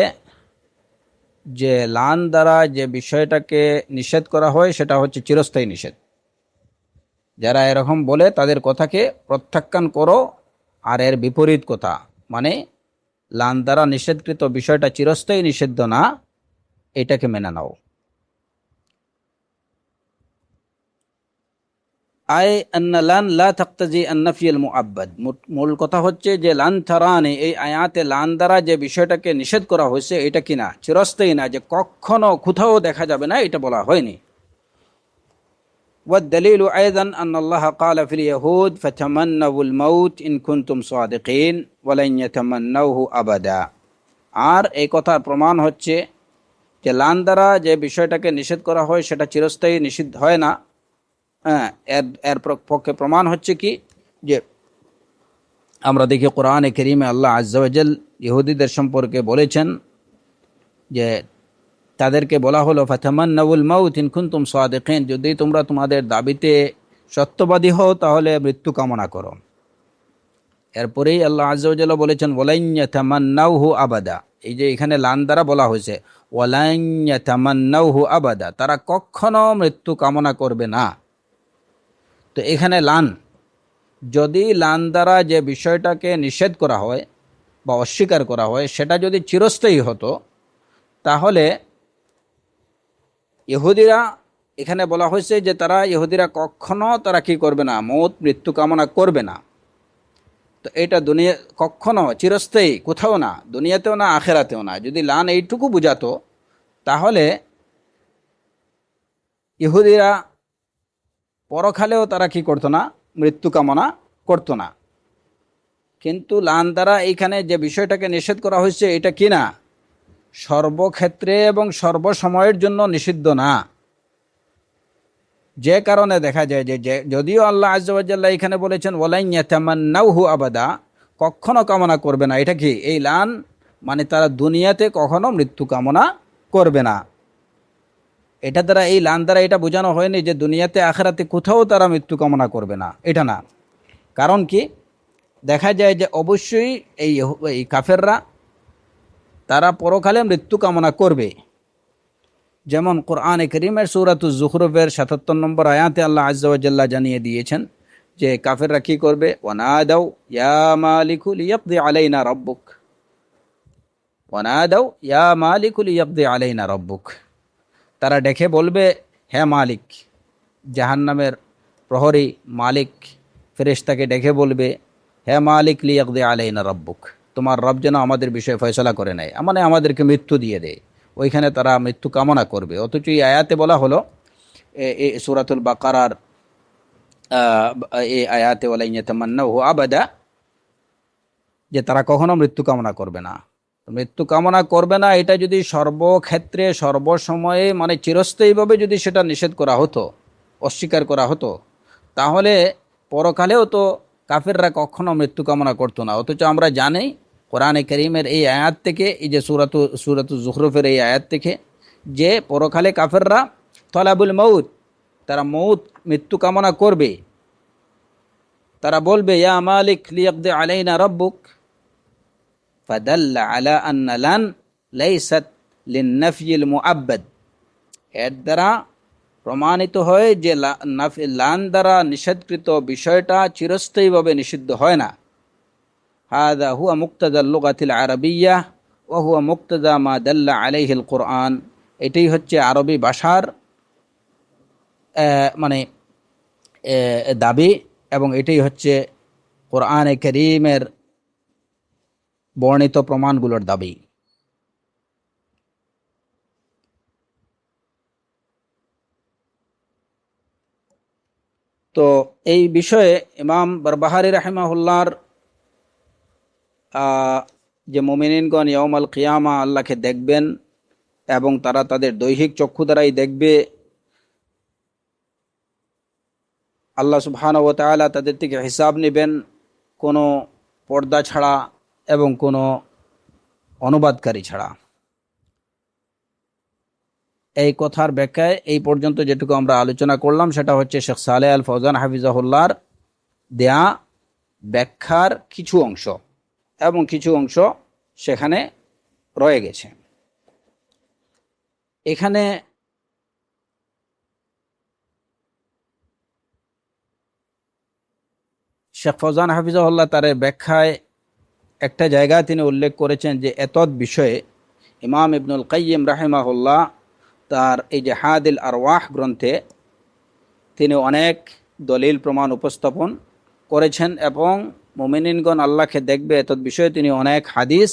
যে লান দ্বারা যে বিষয়টাকে নিষেধ করা হয় সেটা হচ্ছে চিরস্থায়ী নিষেধ, যারা এরকম বলে তাদের কথাকে প্রত্যাখ্যান করো, আর এর বিপরীত কথা মানে লান দ্বারা নিষেধকৃত বিষয়টা চিরস্থায়ী নিষিদ্ধ না, এটাকে মেনে নাও। আয় আন্না লান লা তাকতাজি আন-নাফি আল-মুআব্বাদ, মূল কথা হচ্ছে যে লান তারানি, এই আয়াতে লান দ্বারা যে বিষয়টাকে নিষেধ করা হয়েছে এটা কিনা চিরস্থায়ী না, যে কখনো কোথাও দেখা যাবে না, এটা বলা হয়নি। والدليل أيضا أن الله قال في اليهود فتمنوا الموت إن كنتم صادقين ولن يتمنوه أبدا। আর এই কথার প্রমাণ হচ্ছে যে লান দ্বারা যে বিষয়টাকে নিষেধ করা হয় সেটা চিরস্থায়ী নিষিদ্ধ হয় না। হ্যাঁ, এর পক্ষে প্রমাণ হচ্ছে কি, যে আমরা দেখি কোরআনে কারীমে আল্লাহ আজ্জা ওয়া জাল ইহুদিদের সম্পর্কে বলেছেন যে তাদেরকে বলা হলো ফাতামান্নাউল মাউত ইন কুনতুম সাদিকিন, যদি তোমরা তোমাদের দাবিতে সত্যবাদী হও তাহলে মৃত্যু কামনা করো। এরপরেই আল্লাহ আজ্জা ওয়া জাল্লা বলেছেন ওয়ালান ইয়াতামান্নাউহু আবাদা, এই যে এখানে লান দ্বারা বলা হয়েছে ওয়ালান ইয়াতামান্নাউহু আবাদা, তারা কখনো মৃত্যু কামনা করবে না। তো এখানে লান, যদি লান দ্বারা যে বিষয়টাকে নিষেধ করা হয় বা অস্বীকার করা হয় সেটা যদি চিরস্থায়ী হতো, তাহলে ইহুদিরা, এখানে বলা হয়েছে যে ইহুদিরা কখনো তারা কি করবে না, মৃত্যু কামনা করবে না। তো এটা দুনিয়া কখনো চিরস্থায়ী কোথাও না, দুনিয়াতেও না আখেরাতেও না। যদি লান এইটুকু বুঝাতো তাহলে ইহুদিরা পরকালেও তারা কি করতো না, মৃত্যু কামনা করতো না। কিন্তু লান দ্বারা এইখানে যে বিষয়টাকে নিষেধ করা হয়েছে এটা কি না, সর্বক্ষেত্রে এবং সর্বসময়ের জন্য নিষিদ্ধ না। যে কারণে দেখা যায় যে যদিও আল্লাহ আজ্জা ওয়া জাল্লা এখানে বলেছেন ওয়ালান ইয়াতামান্নাউহু আবাদা, কখনো কামনা করবে না, এটা কি এই লান মানে তারা দুনিয়াতে কখনো মৃত্যু কামনা করবে না। এটা দ্বারা, এই লান দ্বারা এটা বোঝানো হয়নি যে দুনিয়াতে আখেরাতে কোথাও তারা মৃত্যু কামনা করবে না, এটা না। কারণ কি, দেখা যায় যে অবশ্যই এই কাফেররা তারা পরকালে মৃত্যু কামনা করবে। যেমন কোরআনে কারীমের সূরাতুজ যুখরুফের ৭৭ নম্বর আয়াতে আল্লাহ আজ্জা ওয়া জাল্লা জানিয়ে দিয়েছেন যে কাফেররা কি করবে, ওয়ানাদাউ ইয়া মালিকু লিয়াকদি আলাইনা রাব্বুক, ওয়ানাদাউ ইয়া মালিকু লিয়াকদি আলাইনা রাব্বুক, তারা ডেকে বলবে হে মালিক, জাহান্নামের প্রহরী মালিক ফেরেশতাকে ডেকে বলবে হে মালিক লিয়াকদি আলাইনা রাব্বুক, তোমার রব যেন আমাদের বিষয়ে ফয়সালা করে নেয়, মানে আমাদেরকে মৃত্যু দিয়ে দেয়। ওইখানে তারা মৃত্যু কামনা করবে। অথচ এই আয়াতে বলা হলো এই সূরাতুল বাকারার এই আয়াতে ওয়ালান ইয়াতামান্নাহু আবাদা, যে তারা কখনো মৃত্যু কামনা করবে না। মৃত্যু কামনা করবে না, এটা যদি সর্বক্ষেত্রে সর্বসময়ে মানে চিরস্থায়ীভাবে যদি সেটা নিষেধ করা হতো, অস্বীকার করা হতো, তাহলে পরকালেও তো কাফেররা কখনো মৃত্যু কামনা করতো না। অথচ আমরা জানি কোরআনে কারীমের এই আয়াত থেকে, এই যে সূরাতুজ যুখরুফের এই আয়াত থেকে, যে পরকালে কাফেররা তলাবুল মউত, তারা মৃত্যু কামনা করবে। তারা বলবে ইয়া মালিক লিয়াকদি আলাইনা রাব্বুক, ফাদাল্লা আলা আন্না লান লাইসাত লিন-নাফয়িল মুআব্বাদ, এর দ্বারা প্রমাণিত হয় যে লান দ্বারা নিষেধকৃত বিষয়টা চিরস্থায়ীভাবে নিষিদ্ধ হয় না। হাযা হুয়া মুক্তাদাল লুগাতিল আরাবিয়্যাহ ওয়া হুয়া মুক্তাদা মা দাল্লা আলাইহিল কুরআন, এটাই হচ্ছে আরবি ভাষার মানে দাবি, এবং এটাই হচ্ছে কোরআনে কারীমের বর্ণিত প্রমাণগুলোর দাবি। তো এই বিষয়ে ইমাম বারবাহারি রাহিমাহুল্লাহর যে মুমিনিনগণ ইয়াউমাল কিয়ামা আল্লাহকে দেখবেন এবং তারা তাদের দৈহিক চক্ষু দ্বারাই দেখবে, আল্লাহ সুবহানাহু ওয়া তাআলা তাদের থেকে হিসাব নেবেন কোনো পর্দা ছাড়া এবং কোনো অনুবাদকারী ছাড়া। এই কথার ব্যাখ্যায় এই পর্যন্ত যেটুকু আমরা আলোচনা করলাম সেটা হচ্ছে শেখ সালেহ আল ফৌজান হাফিজাহুল্লাহর দেয়া ব্যাখ্যার কিছু অংশ, এবং কিছু অংশ সেখানে রয়ে গেছে। এখানে শেখ ফৌজান হাফিজাহুল্লাহ তার ব্যাখ্যায় একটা জায়গায় তিনি উল্লেখ করেছেন যে এতদ বিষয়ে ইমাম ইবনুল কাইয়িম রাহিমাহুল্লাহ তার এই যে হাদিল আরওয়াহ গ্রন্থে তিনি অনেক দলিল প্রমাণ উপস্থাপন করেছেন, এবং মুমিনিনগণ আল্লাহকে দেখবে এতদ বিষয়ে তিনি অনেক হাদিস,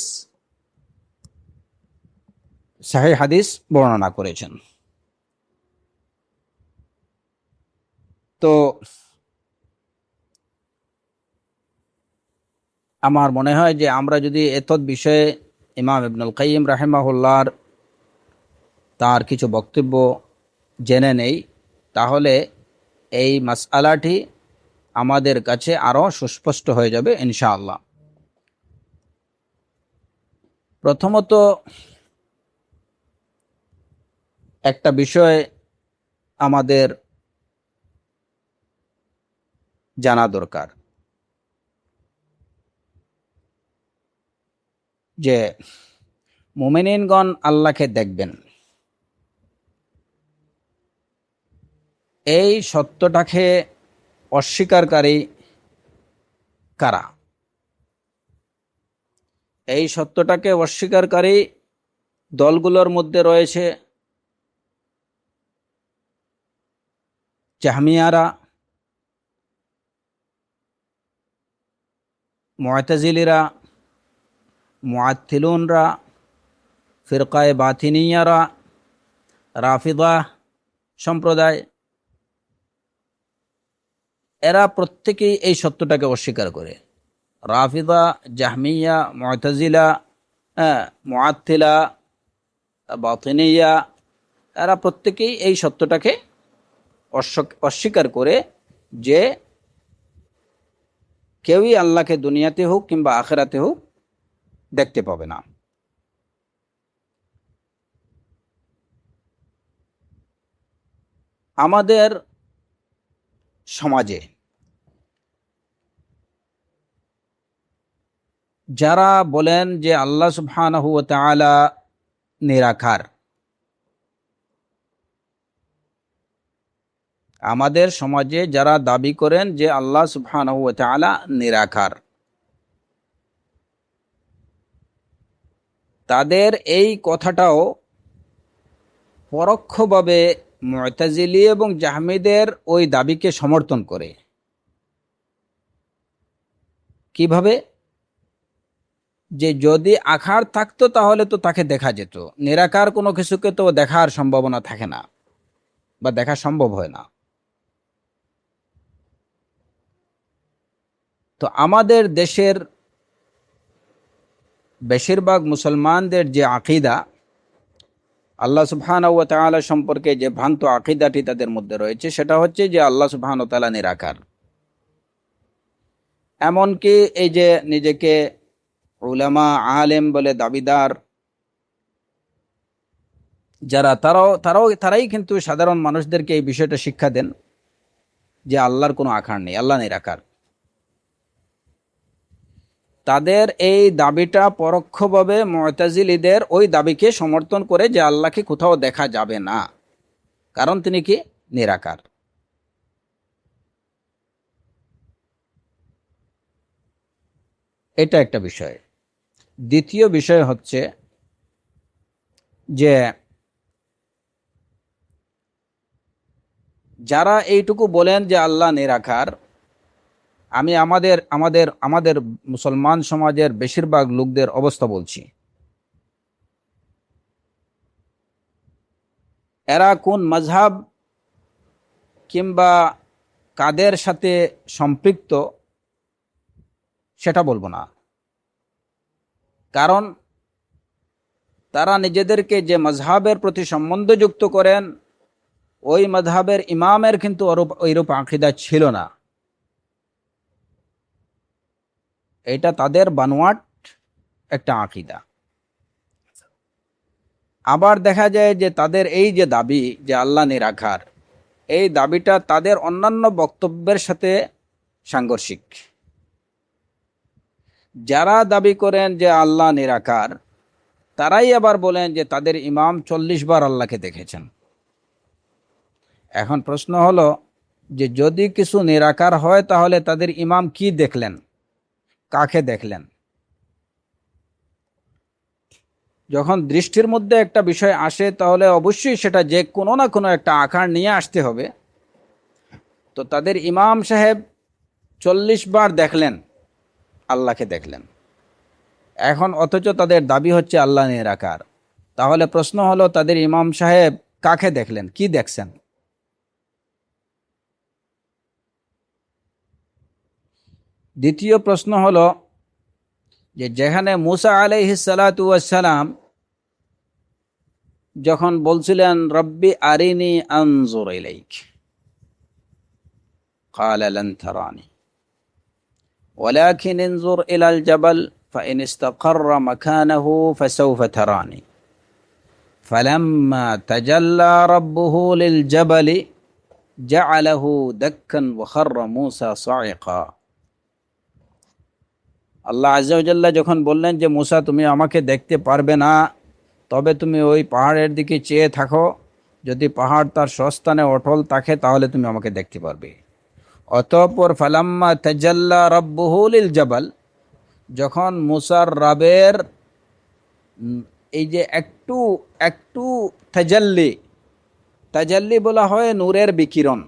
সহিহ হাদিস বর্ণনা করেছেন। তো আমার মনে হয় যে আমরা যদি এতদ বিষয়ে ইমাম ইবনুল কাইয়িম রাহিমাহুল্লাহর তার কিছু বক্তব্য জেনে নেই, তাহলে এই মাসআলাটি আমাদের কাছে আরও সুস্পষ্ট হয়ে যাবে ইনশাআল্লাহ। প্রথমত একটা বিষয় আমাদের জানা দরকার যে মুমিনিনগণ আল্লাহকে দেখবেন, এই সত্যটাকে অস্বীকারী কারা? এই সত্যটাকে অস্বীকারী দলগুলোর মধ্যে রয়েছে জাহমিয়ারা, মুআতাজিলিরা, মুআত্তিলুনরা, ফিরকায়ে বাতিনিয়ারা, রাফিদা সম্প্রদায়। এরা প্রত্যেকেই এই সত্যটাকে অস্বীকার করে। রাফিদা, জাহমিয়া, মুআতাজিলা, মুআত্তিলা, বাতিনিয়া, এরা প্রত্যেকেই এই সত্যটাকে অস্বীকার করে যে কেউই আল্লাহকে দুনিয়াতে হোক কিংবা আখিরাতে হোক দেখতে পাবে না। আমাদের সমাজে যারা বলেন যে আল্লাহ সুবহানাহু ওয়া তাআলা নিরাকার, আমাদের সমাজে যারা দাবি করেন যে আল্লাহ সুবহানাহু ওয়া তাআলা নিরাকার, তাদের এই কথাটাও পরোক্ষভাবে মুআতাজিলি এবং জাহমিদের ওই দাবিকে সমর্থন করে। কিভাবে? যে যদি আকার থাকতো তাহলে তো তাকে দেখা যেত, নিরাকার কোনো কিছুকে তো দেখার সম্ভাবনা থাকে না বা দেখা সম্ভব হয় না। তো আমাদের দেশের বেশিরভাগ মুসলমানদের যে আকীদা, আল্লাহ সুবহানাহু ওয়া তাআলা সম্পর্কে যে ভ্রান্ত আকীদাটি তাদের মধ্যে রয়েছে, সেটা হচ্ছে যে আল্লাহ সুবহানাহু ওয়া তাআলা নিরাকার। এমনকি এই যে নিজেকে উলামা আলেম বলে দাবিদার যারা, তারাই কিন্তু সাধারণ মানুষদেরকে এই বিষয়টা শিক্ষা দেন যে আল্লাহর কোনো আকার নেই, আল্লাহ নিরাকার। তাদের এই দাবিটা পরোক্ষভাবে মুআতাজিলীদের ওই দাবিকে সমর্থন করে যে আল্লাহকে কোথাও দেখা যাবে না, কারণ তিনি কি নিরাকার। এটা একটা বিষয়। দ্বিতীয় বিষয় হচ্ছে যে যারা এইটুকু বলেন যে আল্লাহ নিরাকার, আমি আমাদের আমাদের আমাদের মুসলমান সমাজের বেশিরভাগ লোকদের অবস্থা বলছি। এরা কোন মাযহাব কিংবা কাদের সাথে সম্পৃক্ত সেটা বলবো না, কারণ তারা নিজেদেরকে যে মাযহাবের প্রতি সম্বন্ধযুক্ত করেন ওই মাযহাবের ইমামের কিন্তু ওইরূপ আকীদা ছিল না। এটা তাদের বানোয়াট একটা আকীদা। আবার দেখা যায় যে তাদের এই যে দাবি যে আল্লাহ নিরাকার, এই দাবিটা তাদের অন্যান্য বক্তব্যের সাথে সাংঘর্ষিক। যারা দাবি করেন যে আল্লাহ নিরাকার, তারাই আবার বলেন যে তাদের ইমাম 40 বার আল্লাহকে দেখেছেন। এখন প্রশ্ন হলো যে যদি কিছু নিরাকার হয় তাহলে তাদের ইমাম কি দেখলেন, কাকে দেখলেন? যখন দৃষ্টির মধ্যে একটা বিষয় আসে তাহলে অবশ্যই সেটা যে কোনো না কোনো একটা আকার নিয়ে আসতে হবে। তো তাদের ইমাম সাহেব 40 বার দেখলেন, আল্লাহকে দেখলেন। এখন অথচ তাদের দাবি হচ্ছে আল্লাহ নিরাকার। তাহলে প্রশ্ন হলো তাদের ইমাম সাহেব কাকে দেখলেন, কি দেখছেন? দ্বিতীয় প্রশ্ন হলো যে যেখানে মুসা আলাইহিস সালাতু ওয়াস সালাম যখন বলছিলেন রব্বি আরিনি আনজুর ইলাইক ক্বালা লান তারানি ওয়ালাকিন ইনজুর ইলাল জাবাল ফাইন ইসতাকাররা মাকানাহু ফাসাউফা তারানি ফালাম্মা তাজাল্লা রাব্বুহু লিল জাবালি জাআলাহু দাক্কান ওয়া খাররা মুসা সাইকা। আল্লাহ আযজা ওয়া জাল্লা যখন বললেন যে মুসা তুমি আমাকে দেখতে পারবে না, তবে তুমি ওই পাহাড়ের দিকে চেয়ে থাকো, যদি পাহাড় তার স্বস্থানে অটল থাকে তাহলে তুমি আমাকে দেখতে পারবে। অতঃপর ফালাম্মা তাজাল্লা রাব্বুহু লিল জাবাল, যখন মুসার রাবের এই যে একটু একটু তাজাল্লি বলা হয় নূরের বিকিরণ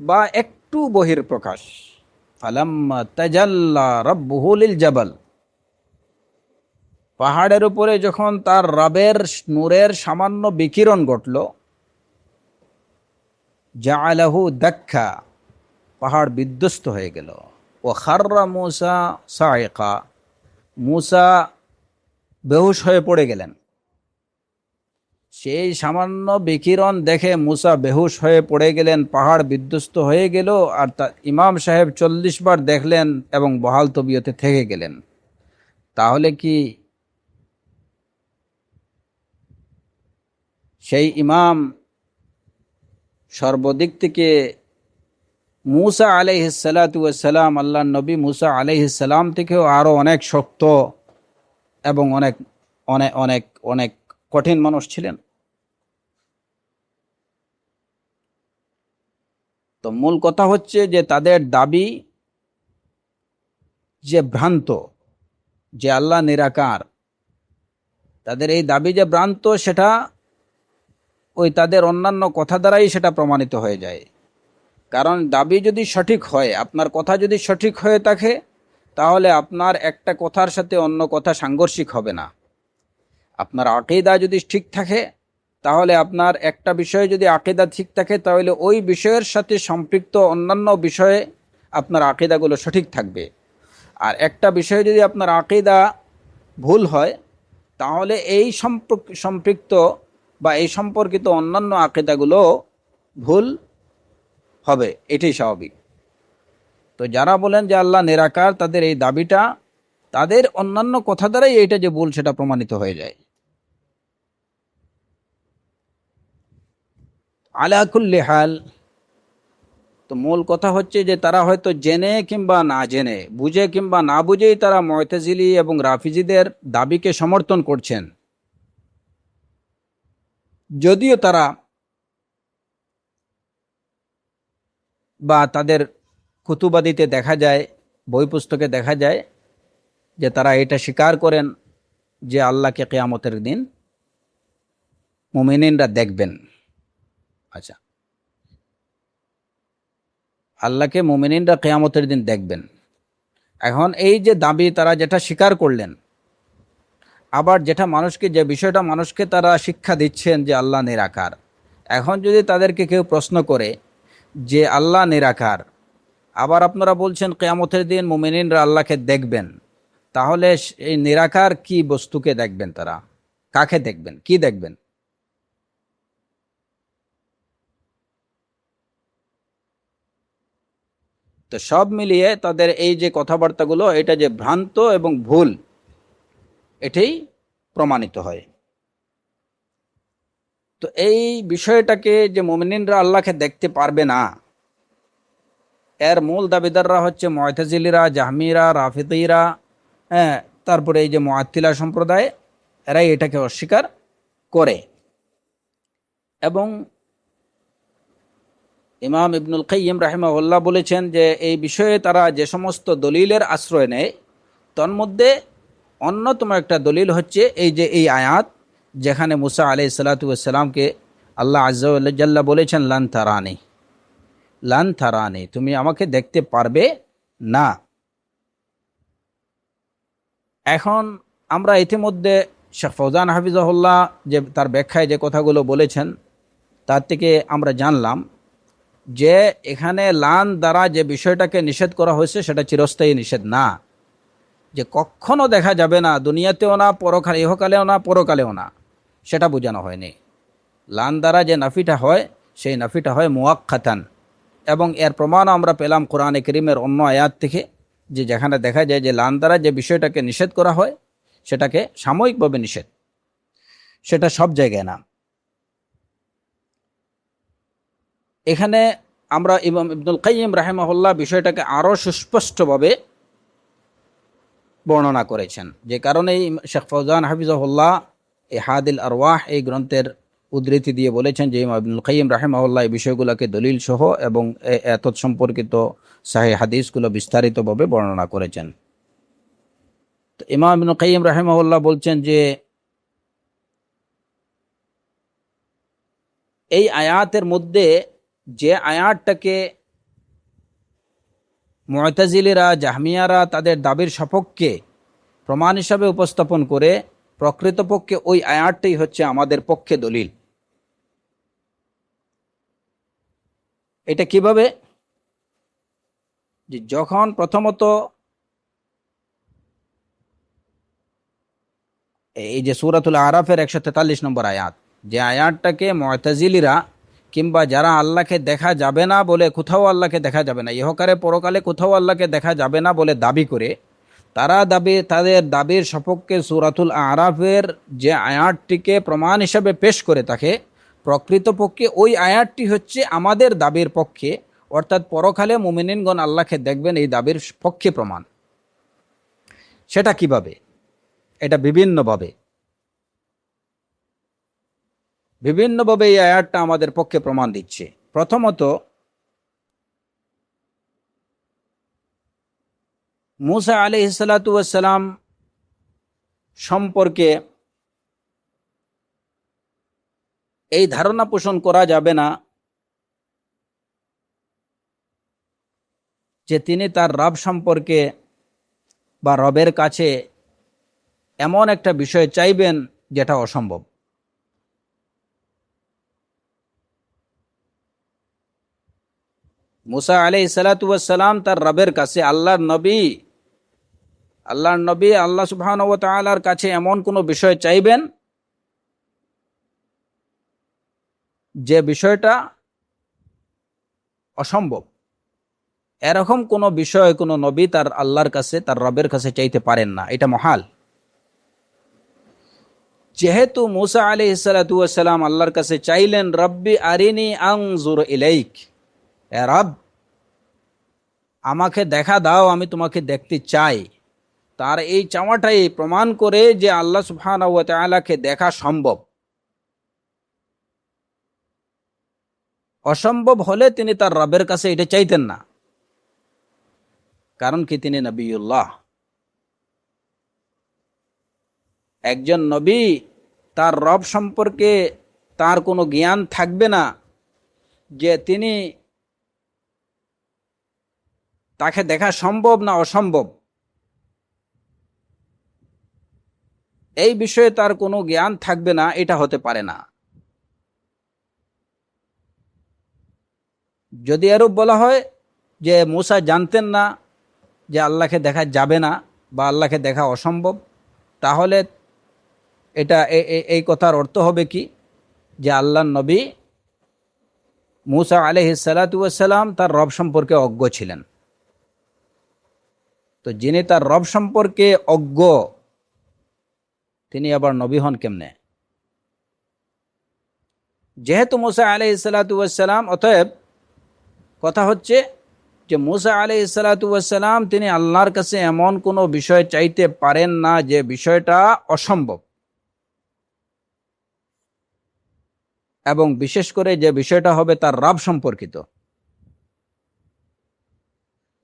বা একটু বহির্প্রকাশ। ফালাম্মা তাজাল্লা রাব্বুহু লিল জাবাল, পাহাড়ের উপরে যখন তার রাবের নূরের সামান্য বিকিরণ ঘটল, জাআলাহু দাক্কা, পাহাড় বিধ্বস্ত হয়ে গেল। ও খাররা মুসা সাইকা, মুসা বেহুশ হয়ে পড়ে গেলেন। সেই সামান্য বিকিরণ দেখে মুসা বেহুশ হয়ে পড়ে গেলেন, পাহাড় বিধ্বস্ত হয়ে গেল। আর তার ইমাম সাহেব 40 বার দেখলেন এবং বহাল তবিয়তে থেকে গেলেন। তাহলে কি সেই ইমাম সর্বদিক থেকে মুসা আলাইহিস সালাতু ওয়াস সালাম, আল্লাহর নবী মুসা আলাইহিস সালাম থেকেও আরো অনেক শক্ত এবং অনেক অনেক অনেক অনেক কঠিন মানুষ ছিলেন? তো মূল কথা হচ্ছে যে তাদের দাবি যে ভ্রান্ত, যে আল্লাহ নিরাকার, তাদের এই দাবি যে ভ্রান্ত সেটা ওই তাদের অন্যান্য কথা দ্বারাই সেটা প্রমাণিত হয়ে যায়। কারণ দাবি যদি সঠিক হয়, আপনার কথা যদি সঠিক হয়ে থাকে, তাহলে আপনার একটা কথার সাথে অন্য কথা সাংঘর্ষিক হবে না। আপনার আকীদা যদি ঠিক থাকে, তাহলে আপনার একটা বিষয়ে যদি আকীদা ঠিক থাকে, তাহলে ওই বিষয়ের সাথে সম্পৃক্ত অন্যান্য বিষয়ে আপনার আকীদাগুলো সঠিক থাকবে। আর একটা বিষয়ে যদি আপনার আকীদা ভুল হয়, তাহলে এই সম্পৃক্ত বা এই সম্পর্কিত অন্যান্য আকীদাগুলো ভুল হবে, এটাই স্বাভাবিক। তো যারা বলেন যে আল্লাহ নিরাকার, তাদের এই দাবিটা তাদের অন্যান্য কথা দ্বারাই এইটা যে ভুল সেটা প্রমাণিত হয়ে যায়। আলা কুল্লি হাল, তো মূল কথা হচ্ছে যে তারা হয়তো জেনে কিংবা না জেনে, বুঝে কিংবা না বুঝেই তারা মুতাজিলি এবং রাফিজিদের দাবিকে সমর্থন করছেন। যদিও তারা বা তাদের কুতুবাদিতে দেখা যায়, বই পুস্তকে দেখা যায় যে তারা এটা স্বীকার করেন যে আল্লাহকে কিয়ামতের দিন মুমিনিনরা দেখবেন। আচ্ছা, আল্লাহকে মুমিনিনরা কিয়ামতের দিন দেখবেন। এখন এই যে দাবি তারা যেটা স্বীকার করলেন, আবার যেটা মানুষকে, যে বিষয়টা মানুষকে তারা শিক্ষা দিচ্ছেন যে আল্লাহ নিরাকার, এখন যদি তাদেরকে কেউ প্রশ্ন করে যে আল্লাহ নিরাকার, আবার আপনারা বলছেন কিয়ামতের দিন মুমিনিনরা আল্লাহকে দেখবেন, তাহলে এই নিরাকার কি বস্তুকে দেখবেন? তারা কাকে দেখবেন, কি দেখবেন? তো সব মিলিয়ে তাদের এই যে কথাবার্তাগুলো, এটা যে ভ্রান্ত এবং ভুল, এটাই প্রমাণিত হয়। তো এই বিষয়টাকে যে মুমিনিনরা আল্লাহকে দেখতে পারবে না, এর মূল দাবিদাররা হচ্ছে মুআতাজিলিরা, জাহমিরা, রাফিদীরা, হ্যাঁ, তারপরে এই যে মুআত্তিলা সম্প্রদায়, এরাই এটাকে অস্বীকার করে। এবং ইমাম ইবনুল কাইয়িম রাহিমাহুল্লাহ বলেছেন যে এই বিষয়ে তারা যে সমস্ত দলিলের আশ্রয় নেয়, তন্মধ্যে অন্যতম একটা দলিল হচ্ছে এই যে এই আয়াত, যেখানে মুসা আলাইহিস সালাতু ওয়াস সালামকে আল্লাহ আযজা ওয়া জাল্লা বলেছেন লান তারানি, লান তারানি, তুমি আমাকে দেখতে পারবে না। এখন আমরা ইতিমধ্যে শেখ ফৌজান হাফিজাহুল্লাহ যে তার ব্যাখ্যায় যে কথাগুলো বলেছেন, তার থেকে আমরা জানলাম যে এখানে লান দ্বারা যে বিষয়টাকে নিষেধ করা হয়েছে সেটা চিরস্থায়ী নিষেধ না, যে কখনো দেখা যাবে না, দুনিয়াতেও না, পরকালে, ইহকালেও না, পরকালেও না, সেটা বোঝানো হয়নি। লান দ্বারা যে নাফিটা হয়, সেই নাফিটা হয় মুয়াক্কাতান। এবং এর প্রমাণও আমরা পেলাম কোরআনে কারীমের অন্য আয়াত থেকে, যে যেখানে দেখা যায় যে লান দ্বারা যে বিষয়টাকে নিষেধ করা হয় সেটাকে সাময়িকভাবে নিষেধ, সেটা সব জায়গায় না। এখানে আমরা ইমাম ইবনুল কাইয়িম রাহিমাহুল্লাহ বিষয়টাকে আরও সুস্পষ্টভাবে বর্ণনা করেছেন, যে কারণেই শেখ ফৌজান হাফিজাহুল্লাহ এই হাদিল আরওয়াহ এই গ্রন্থের উদ্ধৃতি দিয়ে বলেছেন যে ইমাম ইবনুল কাইয়িম রাহিমাহুল্লাহ এই বিষয়গুলোকে দলিল সহ এবং এতৎ সম্পর্কিত সাহিহ হাদিসগুলো বিস্তারিতভাবে বর্ণনা করেছেন। তো ইমাম ইবনুল কাইয়িম রাহিমাহুল্লাহ বলছেন যে এই আয়াতের মধ্যে যে আয়াতটাকে মুআতাজিলিরা, জাহমিয়ারা তাদের দাবির সপক্ষে প্রমাণ হিসাবে উপস্থাপন করে, প্রকৃতপক্ষে ওই আয়াতটাই হচ্ছে আমাদের পক্ষে দলিল। এটা কিভাবে? যে যখন প্রথমত এই যে সূরাতুল আরাফের 143 নম্বর আয়াত, যে আয়াতটাকে মুআতাজিলিরা কিংবা যারা আল্লাহকে দেখা যাবে না বলে, কোথাও আল্লাহকে দেখা যাবে না, ইহকালে পরকালে কোথাও আল্লাহকে দেখা যাবে না বলে দাবি করে, তারা তাদের দাবির সপক্ষে সূরাতুল আরাফের যে আয়াতটিকে প্রমাণ হিসাবে পেশ করে থাকে, প্রকৃতপক্ষে ওই আয়াতটি হচ্ছে আমাদের দাবির পক্ষে, অর্থাৎ পরকালে মুমিনিনগণ আল্লাহকে দেখবেন, এই দাবির পক্ষে প্রমাণ। সেটা কিভাবে? এটা বিভিন্নভাবে এই আয়াতটা আমাদের পক্ষে প্রমাণ দিচ্ছে। প্রথমত, মুসা আলাইহিস সালাতু ওয়াস সালাম সম্পর্কে এই ধারণা পোষণ করা যাবে না যে তিনি তার রব সম্পর্কে বা রবের কাছে এমন একটা বিষয় চাইবেন যেটা অসম্ভব। মুসা আলাইহিস সালাতু ওয়াস সালাম তার রবের কাছে, আল্লাহর নবী আল্লাহ সুবহানাহু ওয়া তাআলার কাছে এমন কোনো বিষয় চাইবেন যে বিষয়টা অসম্ভব। এরকম কোনো বিষয় কোনো নবী তার আল্লাহর কাছে, তার রবের কাছে চাইতে পারেন না, এটা মহাল। যেহেতু মুসা আলাইহিস সালাতু ওয়াস সালাম আল্লাহর কাছে চাইলেন, রব্বি আরিনি আনজুর ইলাইক, হে রব আমাকে দেখা দাও, আমি তোমাকে দেখতে চাই, তার এই চাওয়াটাই প্রমাণ করে যে আল্লাহ সুবহানাহু ওয়া তাআলাকে দেখা সম্ভব। অসম্ভব হলে তিনি তার রবের কাছে এটা চাইতেন না, কারণ কি, তিনি নবিউল্লাহ। একজন নবী, তার রব সম্পর্কে তার কোনো জ্ঞান থাকবে না যে তিনি তাকে দেখা সম্ভব না অসম্ভব, এই বিষয়ে তার কোনো জ্ঞান থাকবে না, এটা হতে পারে না। যদি এরূপ বলা হয় যে মুসা জানতেন না যে আল্লাহকে দেখা যাবে না বা আল্লাহকে দেখা অসম্ভব, তাহলে এটা এই কথার অর্থ হবে কি, যে আল্লাহর নবী মুসা আলাইহিস সালাতু ওয়াস সালাম তার রব সম্পর্কে অজ্ঞ ছিলেন। তো যিনি তার রব সম্পর্কে অজ্ঞ তিনি আবার নবী হন কেমনে? যেহেতু মুসা আলাইহিস সালাতু ওয়াস সালাম, অতএব কথা হচ্ছে যে মুসা আলাইহিস সালাতু ওয়াস সালাম তিনি আল্লাহর কাছে এমন কোনো বিষয় চাইতে পারেন না যে বিষয়টা অসম্ভব, এবং বিশেষ করে যে বিষয়টা হবে তার রব সম্পর্কিত।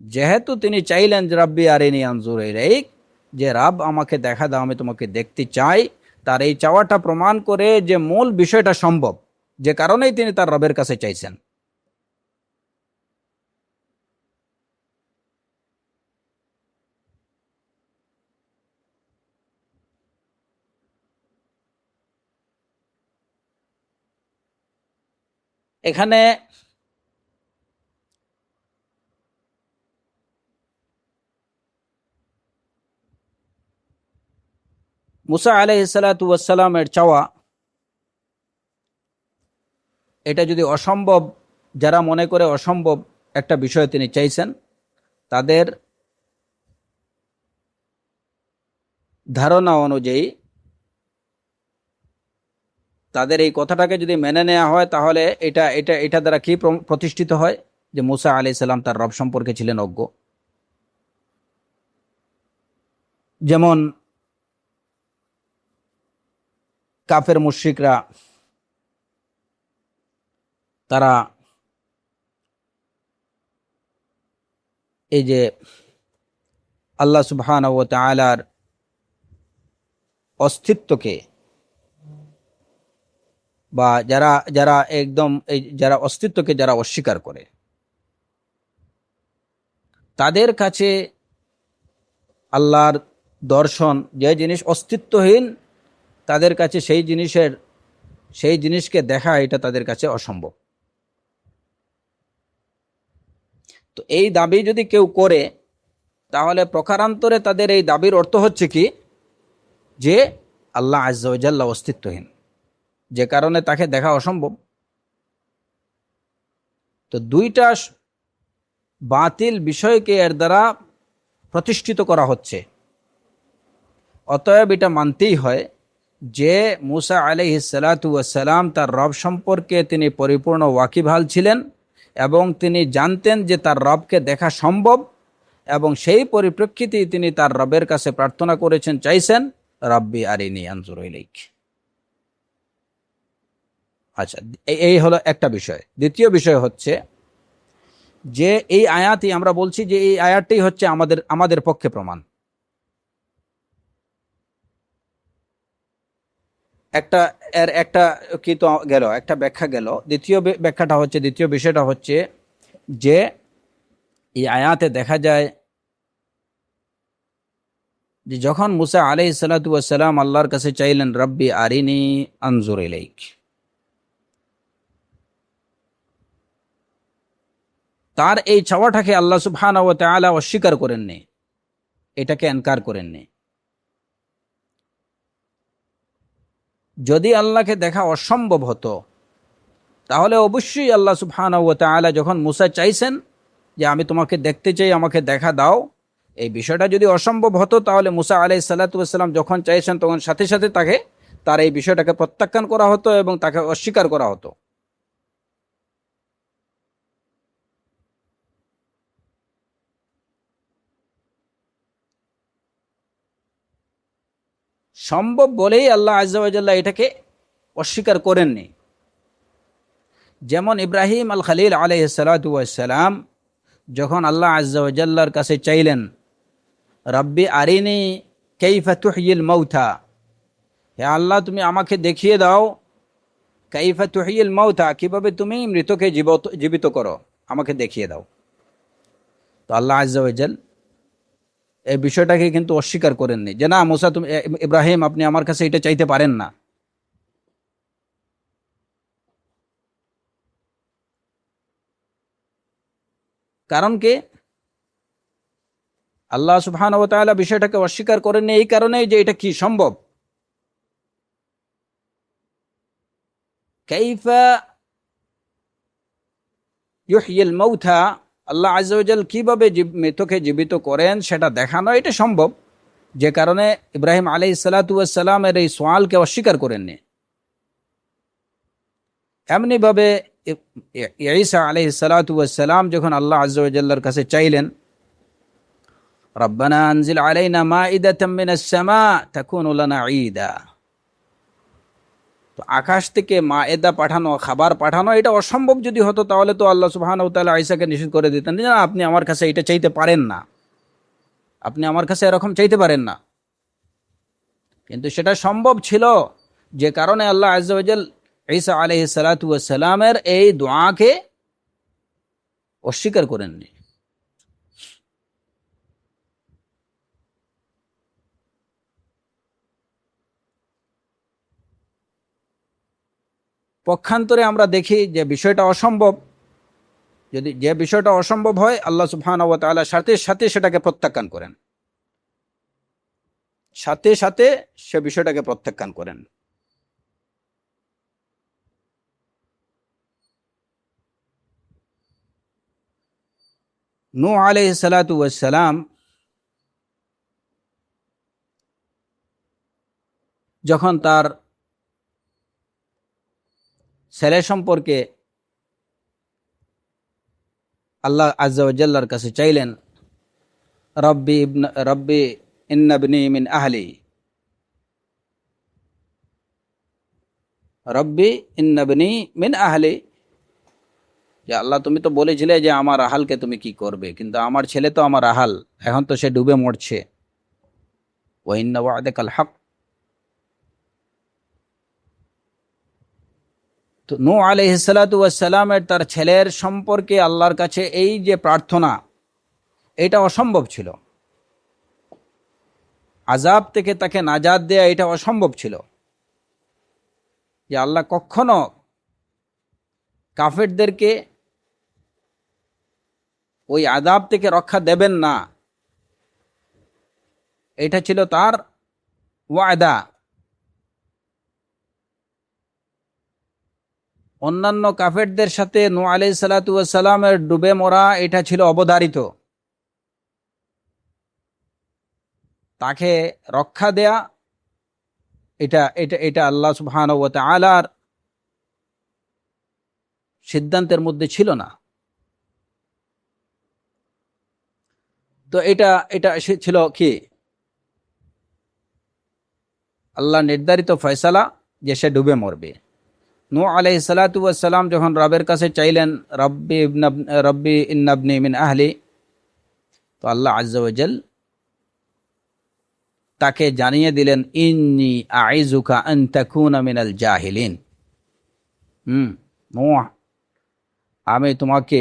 যেহেতু তিনি চাইলেন যে রাব্বি আরিনি আনজুর ইলাইক, যে রব আমাকে দেখা দাও, আমি তোমাকে দেখতে চাই, তার এই চাওয়াটা প্রমাণ করে যে মূল বিষয়টা সম্ভব, যে কারণেই তিনি তার রবের কাছে চাইছেন। এখানে মুসা আলাইহিস সালাতু ওয়াস সালামের চাওয়া, এটা যদি অসম্ভব, যারা মনে করে অসম্ভব একটা বিষয় তিনি চাইছেন, তাদের ধারণা অনুযায়ী তাদের এই কথাটাকে যদি মেনে নেওয়া হয়, তাহলে এটা এটা এটা দ্বারা কি প্রতিষ্ঠিত হয় যে মুসা আলাইহিস সালাম তার রব সম্পর্কে ছিলেন অজ্ঞ। যেমন কাফের মুশরিকরা তারা এই যে আল্লাহ সুবহানাহু ওয়া তাআলার অস্তিত্বকে, বা যারা যারা একদম এই যারা অস্তিত্বকে যারা অস্বীকার করে, তাদের কাছে আল্লাহর দর্শন, যে জিনিস অস্তিত্বহীন, তাদের কাছে সেই জিনিসকে দেখা এটা তাদের কাছে অসম্ভব। তো এই দাবি যদি কেউ করে, তাহলে প্রকারান্তরে তাদের এই দাবির অর্থ হচ্ছে কি, যে আল্লাহ আজ্জা ওয়া জাল্লা অস্তিত্বহীন, যে কারণে তাকে দেখা অসম্ভব। তো দুইটা বাতিল বিষয়কে এর দ্বারা প্রতিষ্ঠিত করা হচ্ছে। অতএব এটা মানতেই হয় যে মুসা আলাইহিস সালাতু ওয়াস সালাম তার রব সম্পর্কে তিনি পরিপূর্ণ ওয়াকিবহাল ছিলেন, এবং তিনি জানতেন যে তার রবকে দেখা সম্ভব, এবং সেই পরিপ্রেক্ষিতেই তিনি তার রবের কাছে প্রার্থনা করেছেন, চাইছেন রাব্বি আরিনি আনজুর ইলাইক। আচ্ছা, এই হলো একটা বিষয়। দ্বিতীয় বিষয় হচ্ছে যে এই আয়াতই আমরা বলছি যে এই আয়াতটাই হচ্ছে আমাদের পক্ষে প্রমাণ। একটা একটা কি তো গেল, একটা ব্যাখ্যা গেল। দ্বিতীয় বিষয়টা হচ্ছে যে এই আয়াতে দেখা যায় যে যখন মুসা আলাইহিস সালাতু ওয়াস সালাম আল্লাহর কাছে চাইলেন রাব্বি আরিনি আনজুর ইলাইক, তার এই চাওয়াটাকে আল্লাহ সুবহানাহু ওয়া তাআলা অস্বীকার করেননি, এটাকে ইনকার করেননি। যদি আল্লাহকে দেখা অসম্ভব হতো, তাহলে অবশ্যই আল্লাহ সুবহানাহু ওয়া তাআলা যখন মুসা চাইছেন যে আমি তোমাকে দেখতে চাই, আমাকে দেখা দাও, এই বিষয়টা যদি অসম্ভব হতো, তাহলে মুসা আলাইহিস সালাতু ওয়াস সালাম যখন চাইছেন তখন সাথে সাথে তার এই বিষয়টাকে প্রত্যাখ্যান করা হতো এবং তাকে অস্বীকার করা হতো। সম্ভব বলেই আল্লাহ আজ্জা ওয়া জাল্লা এটাকে অস্বীকার করেননি। যেমন ইব্রাহিম আল খলিল আলাইহিস সালাতু ওয়াস সালাম যখন আল্লাহ আজ্জা ওয়া জাল্লার কাছে চাইলেন রাব্বি আরিনি কাইফা তুহয়িল মাউতা, হে আল্লাহ তুমি আমাকে দেখিয়ে দাও, কাইফা তুহয়িল মাউতা, কিভাবে তুমি মৃতকে জীবিত করো, আমাকে দেখিয়ে দাও। তো আল্লাহ আজ্জা ওয়া জাল এই বিষয়টাকে কিন্তু অস্বীকার করেননি যে না মুসা, তুমি ইব্রাহিম আপনি আমার কাছে এটা চাইতে পারেন না। কারণ কি, আল্লাহ সুবহানাহু ওয়া তাআলা বিষয়টাকে অস্বীকার করেননি এই কারণেই যে এটা কি সম্ভব। কাইফা ইউহয়িল মাউতা, আল্লাহ আযজা ওয়া জাল কীভাবে মৃতকে জীবিত করেন সেটা দেখানো এটা সম্ভব, যে কারণে ইব্রাহিম আলাইহিস সালাতু ওয়াস সালামের এই সোয়ালকে অস্বীকার করেননি। এমনিভাবে ঈসা আলাইহিস সালাতু ওয়াস সালাম যখন আল্লাহ আযজা ওয়া জাল্লার কাছে চাইলেন, রব্বানা আনজিল আলাইনা মাইদাতাম মিনাস সামা তাকুনু লানা ঈদা, তো আকাশ থেকে মায়েদা পাঠানো, খাবার পাঠানো, এটা অসম্ভব যদি হতো তাহলে তো আল্লাহ সুবহানাহু ওয়া তাআলা ঈসাকে নিষেধ করে দিতেন যে না, আপনি আমার কাছে এটা চাইতে পারেন না, আপনি আমার কাছে এরকম চাইতে পারেন না। কিন্তু সেটা সম্ভব ছিল, যে কারণে আল্লাহ আযজা ওয়া জাল ঈসা আলাইহিস সালাতু ওয়াস সালামের এই দোয়াকে অস্বীকার করেননি। পক্ষান্তরে আমরা দেখি যে বিষয়টা অসম্ভব, যদি যে বিষয়টা অসম্ভব হয় আল্লাহ সুবহানাহু ওয়া তাআলা সাথে সাথে সেটাকে প্রত্যাখ্যান করেন, সাথে সাথে সে বিষয়টাকে প্রত্যাখ্যান করেন। নূহ আলাইহিস সালাতু ওয়াস সালাম যখন তার ছেলে সম্পর্কে আল্লাহ আযজা ওয়া জাল্লার কাছে চাইলেন, রব্বি ইন্নাবনি মিন আহলি, রব্বি ইন্নাবনি মিন আহলি, যে আল্লাহ তুমি তো বলেছিলে যে আমার আহালকে তুমি কি করবে, কিন্তু আমার ছেলে তো আমার আহাল, এখন তো সে ডুবে মরছে। ওয়া ইন্না ওয়া'দাকাল হক, তো নূহ আলাইহিস সালাতু ওয়াস সালামের তার ছেলের সম্পর্কে আল্লাহর কাছে এই যে প্রার্থনা, এটা অসম্ভব ছিল। আযাব থেকে তাকে নাজাত দেয়া এটা অসম্ভব ছিল, যে আল্লাহ কখনো কাফেরদেরকে ওই আযাব থেকে রক্ষা দেবেন না, এটা ছিল তার ওয়াদা। অন্যান্য কাফেরদের সাথে নূহ আলাইহিস সালাতু ওয়াস সালামের ডুবে মরা এটা ছিল অবধারিত, তাকে রক্ষা দেয়া এটা এটা এটা আল্লাহ সুবহানাহু ওয়া তাআলার সিদ্ধান্তের মধ্যে ছিল না। তো এটা এটা ছিল কি আল্লাহ নির্ধারিত ফয়সালা যে সে ডুবে মরবে। নূহ আলাইহিস সালাতু ওয়াস সালাম যখন রবের কাছে চাইলেন, রব্বি ইন্নাবনি মিন আহলি, তো আল্লাহ আযজা ওয়া জাল তাকে জানিয়ে দিলেন, ইন্নী আইযুকা আন তাকুনা মিনাল জাহিলিন। নূহ, আমি তোমাকে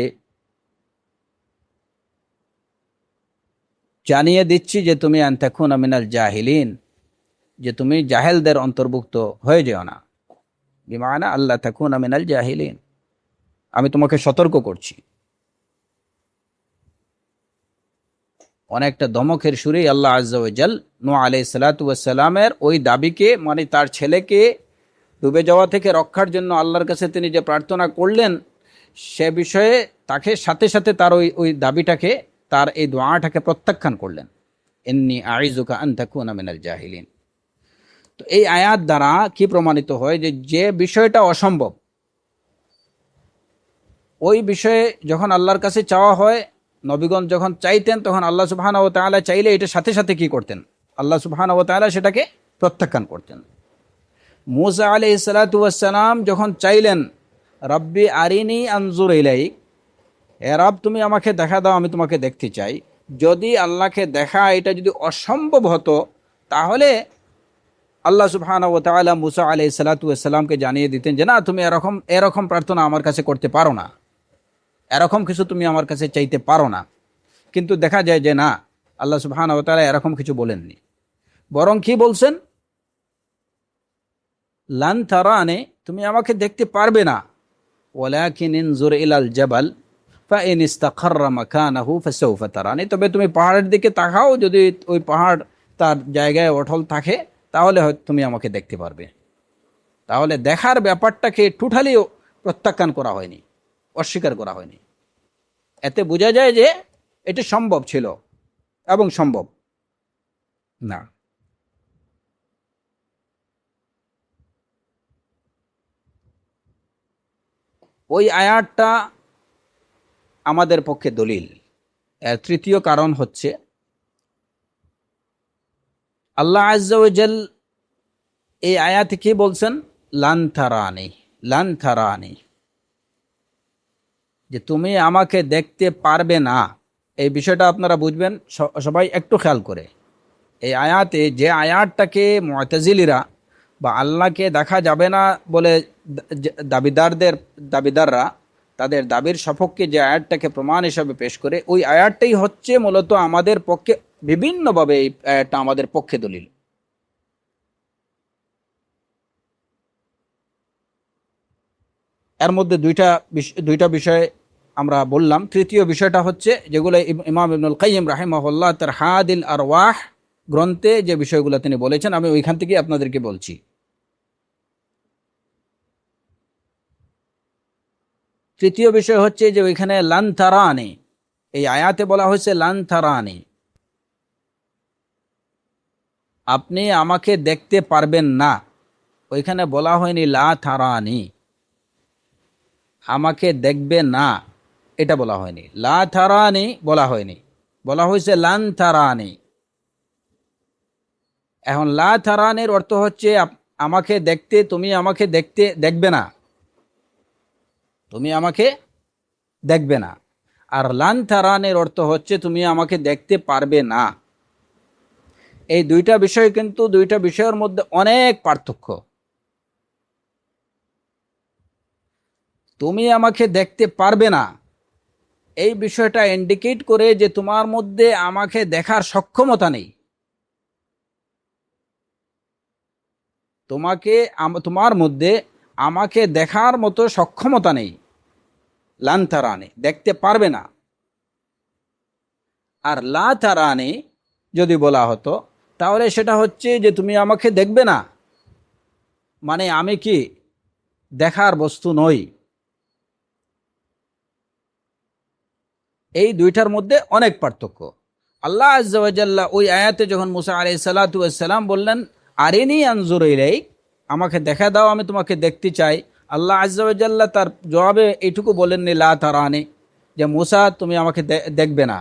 জানিয়ে দিচ্ছি যে তুমি আন তাকুনা মিনাল জাহিলিন, যে তুমি জাহেলদের অন্তর্ভুক্ত হয়ে যেও না, বিমানা আল্লাহ তাকুনা মিনাল জাহিলিন, আমি তোমাকে সতর্ক করছি। অনেকটা দমকের সুরেই আল্লাহ আযজা ওয়া জাল নূহ আলাইহিস সালাতু ওয়াস সালামের ওই দাবিকে, মানে তার ছেলেকে ডুবে যাওয়া থেকে রক্ষার জন্য আল্লাহর কাছে তিনি যে প্রার্থনা করলেন, সে বিষয়ে তাকে সাথে সাথে তার ওই দাবিটাকে, তার এই দোয়াটাকে প্রত্যাখ্যান করলেন, ইন্নী আইযুকা আন তাকুনা মিনাল জাহিলিন। তো এই আয়াত দ্বারা কি প্রমাণিত হয়, যে যে বিষয়টা অসম্ভব ওই বিষয়ে যখন আল্লাহর কাছে চাওয়া হয়, নবীগণ যখন চাইতেন তখন আল্লাহ সুবহানাহু ওয়া তাআলা চাইলে এটা সাথে সাথে কি করতেন, আল্লাহ সুবহানাহু ওয়া তাআলা সেটাকে প্রত্যাখ্যান করতেন। মূসা আলাইহিস সালাতু ওয়াস সালাম যখন চাইলেন, রব্বি আরিনি আনজুর ইলাইক, হে রব তুমি আমাকে দেখা দাও, আমি তোমাকে দেখতে চাই, যদি আল্লাহকে দেখা এটা যদি অসম্ভব হতো তাহলে আল্লাহ সুবহানাহু ওয়া তাআলা মূসা আলাইহিস সালাতু ওয়াস সালামকে জানিয়ে দিতেন যে না, তুমি এরকম প্রার্থনা আমার কাছে করতে পারো না, এরকম কিছু তুমি আমার কাছে চাইতে পারো না। কিন্তু দেখা যায় যে না, আল্লাহ সুবহানাহু ওয়া তাআলা এরকম কিছু বলেননি, বরং কি বলছেন, লান তারানি, তুমি আমাকে দেখতে পারবে না, ওয়ালাকিন ইনজুর ইলাল জাবাল ফাইন ইস্তাকাররা মাকানাহু ফাসাউফা তারানি, তবে তুমি পাহাড়ের দিকে তাকাও, যদি ওই পাহাড় তার জায়গায় অটল থাকে তাহলে হয়তো তুমি আমাকে দেখতে পারবে। তাহলে দেখার ব্যাপারটাকে টোটালি প্রত্যাখ্যান করা হয়নি, অস্বীকার করা হয়নি। এতে বোঝা যায় যে এটি সম্ভব ছিল এবং সম্ভব না। ওই আয়াতটা আমাদের পক্ষে দলিল। এর তৃতীয় কারণ হচ্ছে আল্লাহ আজ্জা ওয়া জাল এই আয়াতে কি বলছেন? লান তারানি, লান তারানি, যে তুমি আমাকে দেখতে পারবে না। এই বিষয়টা আপনারা বুঝবেন সবাই একটু খেয়াল করে। এই আয়াতে যে আয়াতটাকে মুতাজিলিরা বা আল্লাহকে দেখা যাবে না বলে দাবিদাররা তাদের দাবির সপক্ষে যে আয়াতটাকে প্রমাণ হিসাবে পেশ করে, ওই আয়াতটাই হচ্ছে মূলত আমাদের পক্ষে বিভিন্নভাবে এই আয়াতটা আমাদের পক্ষে দলিল। এর মধ্যে দুইটা বিষয় আমরা বললাম। তৃতীয় বিষয়টা হচ্ছে যেগুলো ইমাম ইবনুল কাইয়িম রাহিমাহুল্লাহ তার হাদিল আরওয়াহ গ্রন্থে যে বিষয়গুলো তিনি বলেছেন, আমি ওইখান থেকে আপনাদেরকে বলছি। তৃতীয় বিষয় হচ্ছে যে ওইখানে লান তারানি, এই আয়াতে বলা হয়েছে লান তারানি, আপনি আমাকে দেখতে পারবেন না। ওইখানে বলা হয়নি লা তারানি, আমাকে দেখবে না, এটা বলা হয়নি। লা তারানি বলা হয়নি, বলা হয়েছে লান তারানি। এখন লা তারানির অর্থ হচ্ছে আমাকে দেখতে, তুমি আমাকে দেখবে না, তুমি আমাকে দেখবে না। আর লান তারানির অর্থ হচ্ছে তুমি আমাকে দেখতে পারবে না। এই দুইটা বিষয় কিন্তু দুইটা বিষয়ের মধ্যে অনেক পার্থক্য। তুমি আমাকে দেখতে পারবে না, এই বিষয়টা ইন্ডিকেট করে যে তোমার মধ্যে আমাকে দেখার সক্ষমতা নেই। তোমার মধ্যে আমাকে দেখার মতো সক্ষমতা নেই। লান তারানি, দেখতে পারবে না। আর লা তারানি যদি বলা হতো তাহলে সেটা হচ্ছে যে তুমি আমাকে দেখবে না, মানে আমি কি দেখার বস্তু নই। এই দুইটার মধ্যে অনেক পার্থক্য। আল্লাহ আজ্জা ওয়া জাল্লা ওই আয়াতে যখন মুসা আলাইহিস সালাতু ওয়াস সালাম বললেন আরিনি আনজুর ইলাইক, আমাকে দেখা দাও, আমি তোমাকে দেখতে চাই, আল্লাহ আজ্জা ওয়া জাল্লা তার জবাবে এইটুকু বলেননি লা তারানি, যে মুসা তুমি আমাকে দেখবে না।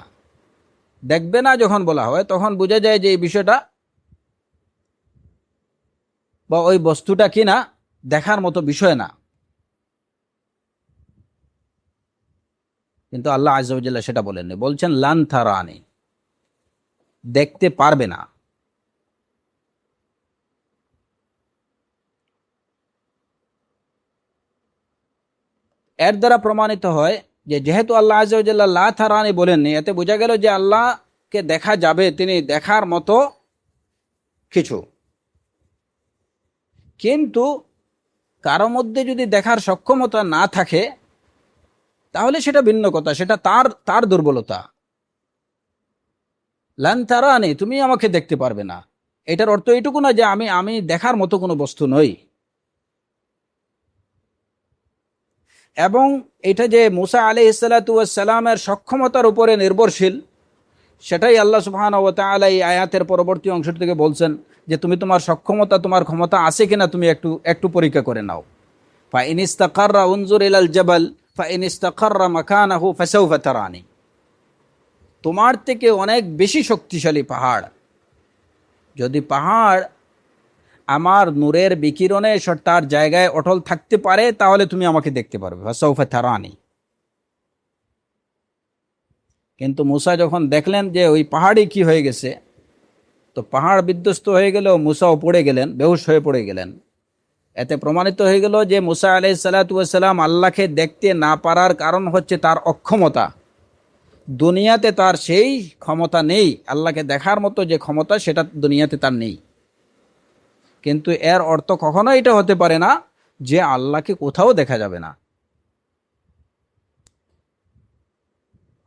দেখবে না যখন বলা হয় তখন বোঝা যায় যে এই বিষয়টা বা ওই বস্তুটা কি না, দেখার মতো বিষয় না। কিন্তু আল্লাহ আজ্জা ওয়া জাল্লা সেটা বলেননি, বলছেন লান তারানি, দেখতে পারবে না। এর দ্বারা প্রমাণিত হয় যে যেহেতু আল্লাহ আজ্জা ওয়া জাল্লা লা তারানি বলেননি, এতে বোঝা গেল যে আল্লাহকে দেখা যাবে, তিনি দেখার মতো কিছু। কিন্তু কারো মধ্যে যদি দেখার সক্ষমতা না থাকে তাহলে সেটা ভিন্ন কথা, সেটা তার তার দুর্বলতা। লান তারানি, তুমি আমাকে দেখতে পারবে না, এটার অর্থ এইটুকু না যে আমি আমি দেখার মতো কোনো বস্তু নই। এবং এটা যে মুসা আলাইহিস সালাতু ওয়াস সালামের সক্ষমতার উপরে নির্ভরশীল, সেটাই আল্লাহ সুবহানাহু ওয়া তাআলা এই আয়াতের পরবর্তী অংশ থেকে বলছেন যে তুমি তোমার সক্ষমতা, তোমার ক্ষমতা আছে কিনা তুমি একটু একটু পরীক্ষা করে নাও। ফা ইন ইস্তাকাররা উনজুর ইলাল জাবাল ফা ইন ইস্তাকাররা মাকানাহু ফাসাউফা তারানি, তোমার থেকে অনেক বেশি শক্তিশালী পাহাড়, যদি পাহাড় আমার নূরের বিকিরণে তার জায়গায় অটল থাকতে পারে তাহলে তুমি আমাকে দেখতে পারবে, ফাসাউফা তারানি। কিন্তু মুসা যখন দেখলেন যে ওই পাহাড়ই কি হয়ে গেছে, তো পাহাড় বিধ্বস্ত হয়ে গেল, মুসাও পড়ে গেলেন, বেহুশ হয়ে পড়ে গেলেন। এতে প্রমাণিত হয়ে গেল যে মুসা আলাইহিস সালাতু ওয়াস সালাম আল্লাহকে দেখতে না পারার কারণ হচ্ছে তার অক্ষমতা। দুনিয়াতে তার সেই ক্ষমতা নেই, আল্লাহকে দেখার মতো যে ক্ষমতা সেটা দুনিয়াতে তার নেই। কিন্তু এর অর্থ কখনো এটা হতে পারে না যে আল্লাহকে কোথাও দেখা যাবে না।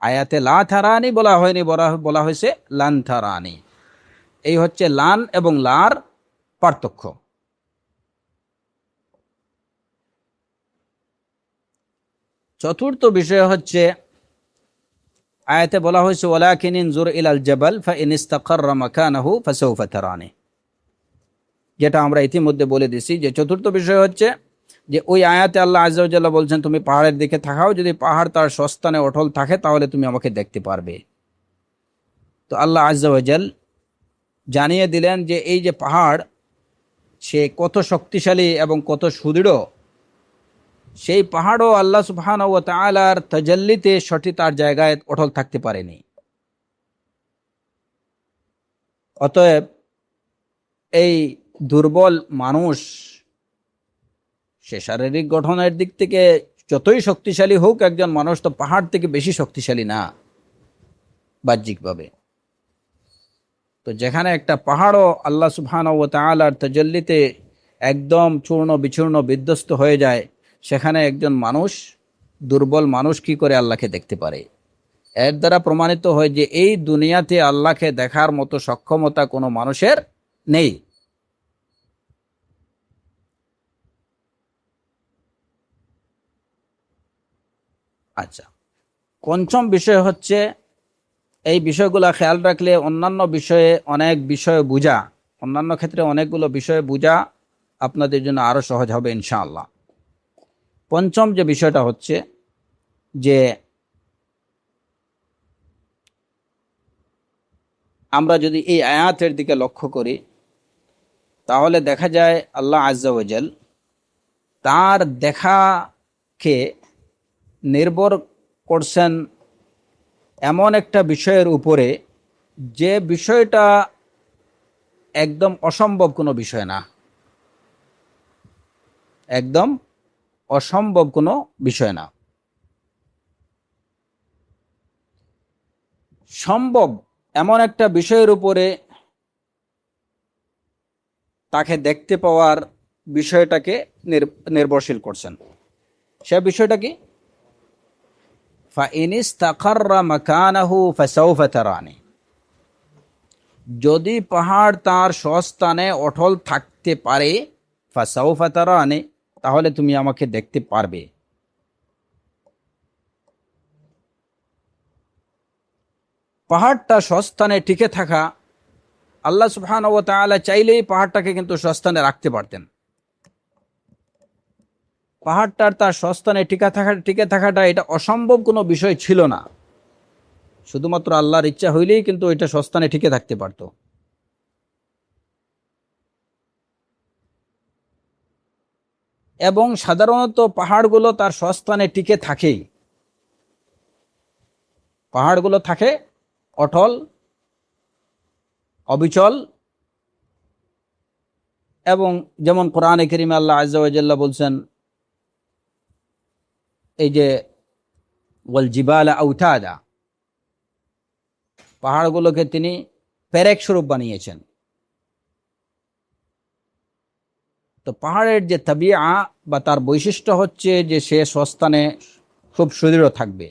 আয়াতে লা থারানি বলা হয়নি, বলা হয়েছে লান থারানি। এই হচ্ছে লান এবং লার পার্থক্য। চতুর্থ বিষয় হচ্ছে আয়াতে বলা হয়েছে ওয়ালাকিন ইনজুর ইলাল জাবাল ফাইন ইসতাকাররা মাকানাহু ফাসাউফা তারানি, যেটা আমরা ইতিমধ্যে বলে দিছি। যে চতুর্থ বিষয় হচ্ছে যে ওই আয়াতে আল্লাহ আযজা ওয়া জাল্লা বলছেন তুমি পাহাড়ের দিকে তাকাও, যদি পাহাড় তার স্বস্থানে অটল থাকে তাহলে তুমি আমাকে দেখতে পারবে। তো আল্লাহ আযজা ওয়া জাল জানিয়ে দিলেন যে এই যে পাহাড় সে কত শক্তিশালী এবং কত সুদৃঢ়, সেই পাহাড়ও আল্লাহ সুবহানাহু ওয়া তাআলার তাজাল্লিতে সঠিক তার জায়গায় অটল থাকতে পারেনি। অতএব এই দুর্বল মানুষ সে শারীরিক গঠনের দিক থেকে যতই শক্তিশালী হোক, একজন মানুষ তো পাহাড় থেকে বেশি শক্তিশালী না বাহ্যিকভাবে। তো যেখানে একটা পাহাড়ও আল্লাহ সুবহানাহু ওয়া তাআলার তাজাল্লিতে একদম চূর্ণ বিচূর্ণ বিধ্বস্ত হয়ে যায়, সেখানে একজন মানুষ, দুর্বল মানুষ কি করে আল্লাহকে দেখতে পারে? এর দ্বারা প্রমাণিত হয় যে এই দুনিয়াতে আল্লাহকে দেখার মতো সক্ষমতা কোনো মানুষের নেই। আচ্ছা, পঞ্চম বিষয় হচ্ছে, এই বিষয়গুলো খেয়াল রাখলে অন্যান্য বিষয়ে অনেক বিষয় বোঝা, অন্যান্য ক্ষেত্রে অনেকগুলো বিষয় বোঝা আপনাদের জন্য আরো সহজ হবে ইনশাআল্লাহ। পঞ্চম যে বিষয়টা হচ্ছে যে আমরা যদি এই আয়াতের দিকে লক্ষ্য করি তাহলে দেখা যায় আল্লাহ আযজা ওয়া জাল তার দেখাকে নির্ভর করছেন এমন একটা বিষয়ের উপরে, যে বিষয়টা একদম অসম্ভব কোনো বিষয় না, একদম অসম্ভব কোনো বিষয় না। সম্ভব এমন একটা বিষয়ের উপরে তাকে দেখতে পাওয়ার বিষয়টাকে নির্ভরশীল করছেন। সে বিষয়টা কি? ফাইন ইসতাকাররা মাকানাহু ফাসাউফা তারানি, যদি পাহাড় তার স্বস্থানে অটল থাকতে পারে, ফাসাউফা তারানি, তাহলে তুমি আমাকে দেখতে পারবে। পাহাড়টা স্বস্থানে টিকে থাকা, আল্লাহ সুবহানাহু ওয়া তাআলা চাইলেই পাহাড়টাকে কিন্তু স্বস্থানে রাখতে পারতেন। পাহাড়টার তার স্বস্থানে টিকে থাকাটা এটা অসম্ভব কোনো বিষয় ছিল না, শুধুমাত্র আল্লাহর ইচ্ছা হইলেই কিন্তু এটা স্বস্থানে টিকে থাকতে পারত। এবং সাধারণত পাহাড়গুলো তার স্বস্থানে টিকে থাকেই, পাহাড়গুলো থাকে অটল অবিচল। এবং যেমন কোরআনে কারীমে আল্লাহ আযজা ওয়া জাল্লা বলছেন এই যে ওয়াল জিবালা আউতাদা, পাহাড়গুলোকে তিনি পেরেক স্বরূপ বানিয়েছেন। তো পাহাড়ের যে তাবিআ বা তার বৈশিষ্ট্য হচ্ছে যে সে স্বস্থানে খুব সুদৃঢ় থাকবে।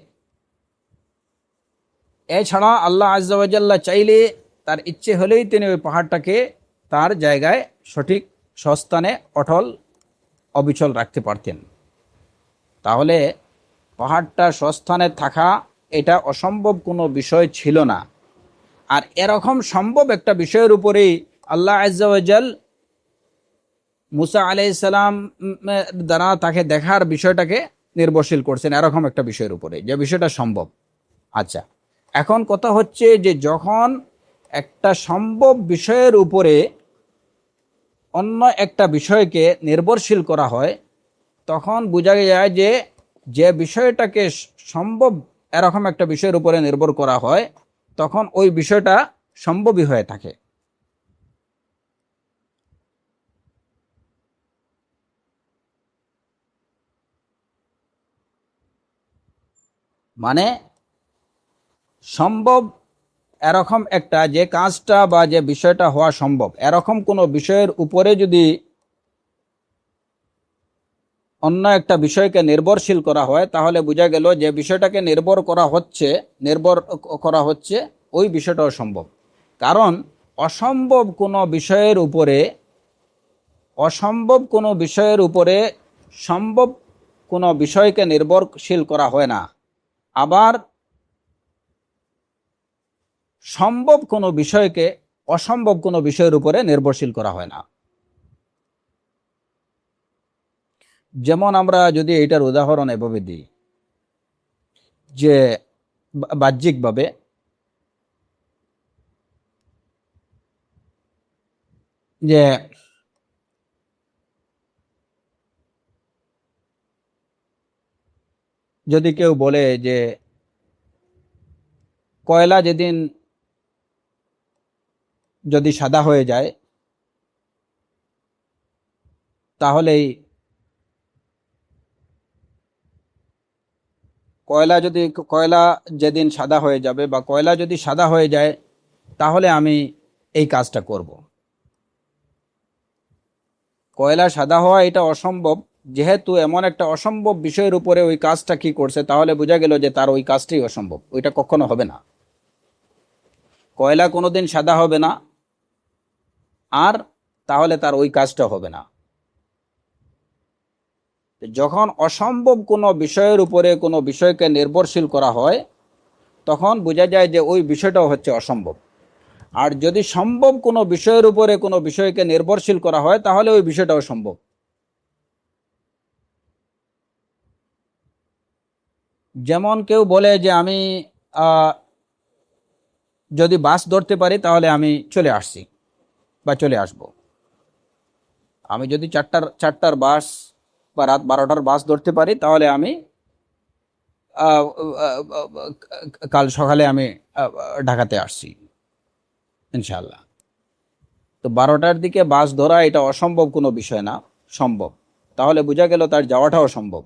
এছাড়া আল্লাহ আযজা ওয়া জাল্লা চাইলে, তার ইচ্ছে হলেই তিনি ওই পাহাড়টাকে তার জায়গায় সঠিক স্বস্থানে অটল অবিচল রাখতে পারতেন। তাহলে পাহাড়টা স্বস্থানে থাকা এটা অসম্ভব কোনো বিষয় ছিল না। আর এরকম সম্ভব একটা বিষয়ের উপরেই আল্লাহ আযজা ওয়া জাল মুসা আলাইহিস সালাম দ্বারা তাকে দেখার বিষয়টাকে নির্ভরশীল করছেন, এরকম একটা বিষয়ের উপরে যে বিষয়টা সম্ভব। আচ্ছা, এখন কথা হচ্ছে যে যখন একটা সম্ভব বিষয়ের উপরে অন্য একটা বিষয়কে নির্ভরশীল করা হয়, তখন বোঝা যায় যে যে বিষয়টাকে সম্ভব এরকম একটা বিষয়ের উপরে নির্ভর করা হয়, তখন ওই বিষয়টা সম্ভবই হয়ে থাকে। মানে সম্ভব এরকম একটা, যে কাজটা বা যে বিষয়টা হওয়া সম্ভব, এরকম কোনো বিষয়ের উপরে যদি অন্য একটা বিষয়কে নির্ভরশীল করা হয়, তাহলে বোঝা গেল যে বিষয়টাকে নির্ভর করা হচ্ছে ওই বিষয়টাও সম্ভব। কারণ অসম্ভব কোনো বিষয়ের উপরে সম্ভব কোনো বিষয়কে নির্ভরশীল করা হয় না। আবার সম্ভব কোনো বিষয়কে অসম্ভব কোনো বিষয়ের উপরে নির্ভরশীল করা হয় না। যেমন আমরা যদি এটার উদাহরণ এভাবে দিই যে বাহ্যিকভাবে যে যদি কেউ বলে যে কয়লা যেদিন যদি সাদা হয়ে যায় তাহলেই কয়লা যেদিন সাদা হয়ে যাবে বা কয়লা যদি সাদা হয়ে যায় তাহলে আমি এই কাজটা করব। কয়লা সাদা হওয়া এটা অসম্ভব, যেহেতু এমন একটা অসম্ভব বিষয়ের উপরে ওই কাজটা কি করছে তাহলে বোঝা গেল যে তার ওই কাজটাই অসম্ভব, ওইটা কখনো হবে না। কয়লা কোনোদিন সাদা হবে না, আর তাহলে তার ওই কাজটা হবে না। যখন অসম্ভব কোনো বিষয়ের উপরে কোনো বিষয়কে নির্ভরশীল করা হয় তখন বোঝা যায় যে ওই বিষয়টাও হচ্ছে অসম্ভব। আর যদি সম্ভব কোনো বিষয়ের উপরে কোনো বিষয়কে নির্ভরশীল করা হয় তাহলে ওই বিষয়টাও সম্ভব। যেমন কেউ বলে যে আমি যদি বাস ধরতে পারি তাহলে আমি চলে আসছি বা চলে আসব। আমি যদি চারটার বাস বা রাত 12টার বাস ধরতে পারি তাহলে আমি আহ, আহ, কাল সকালে আমি ঢাকাতে আসছি ইনশাল্লাহ। তো 12টার দিকে বাস ধরা এটা অসম্ভব কোনো বিষয় না, সম্ভব। তাহলে বোঝা গেল তার যাওয়াটাও সম্ভব।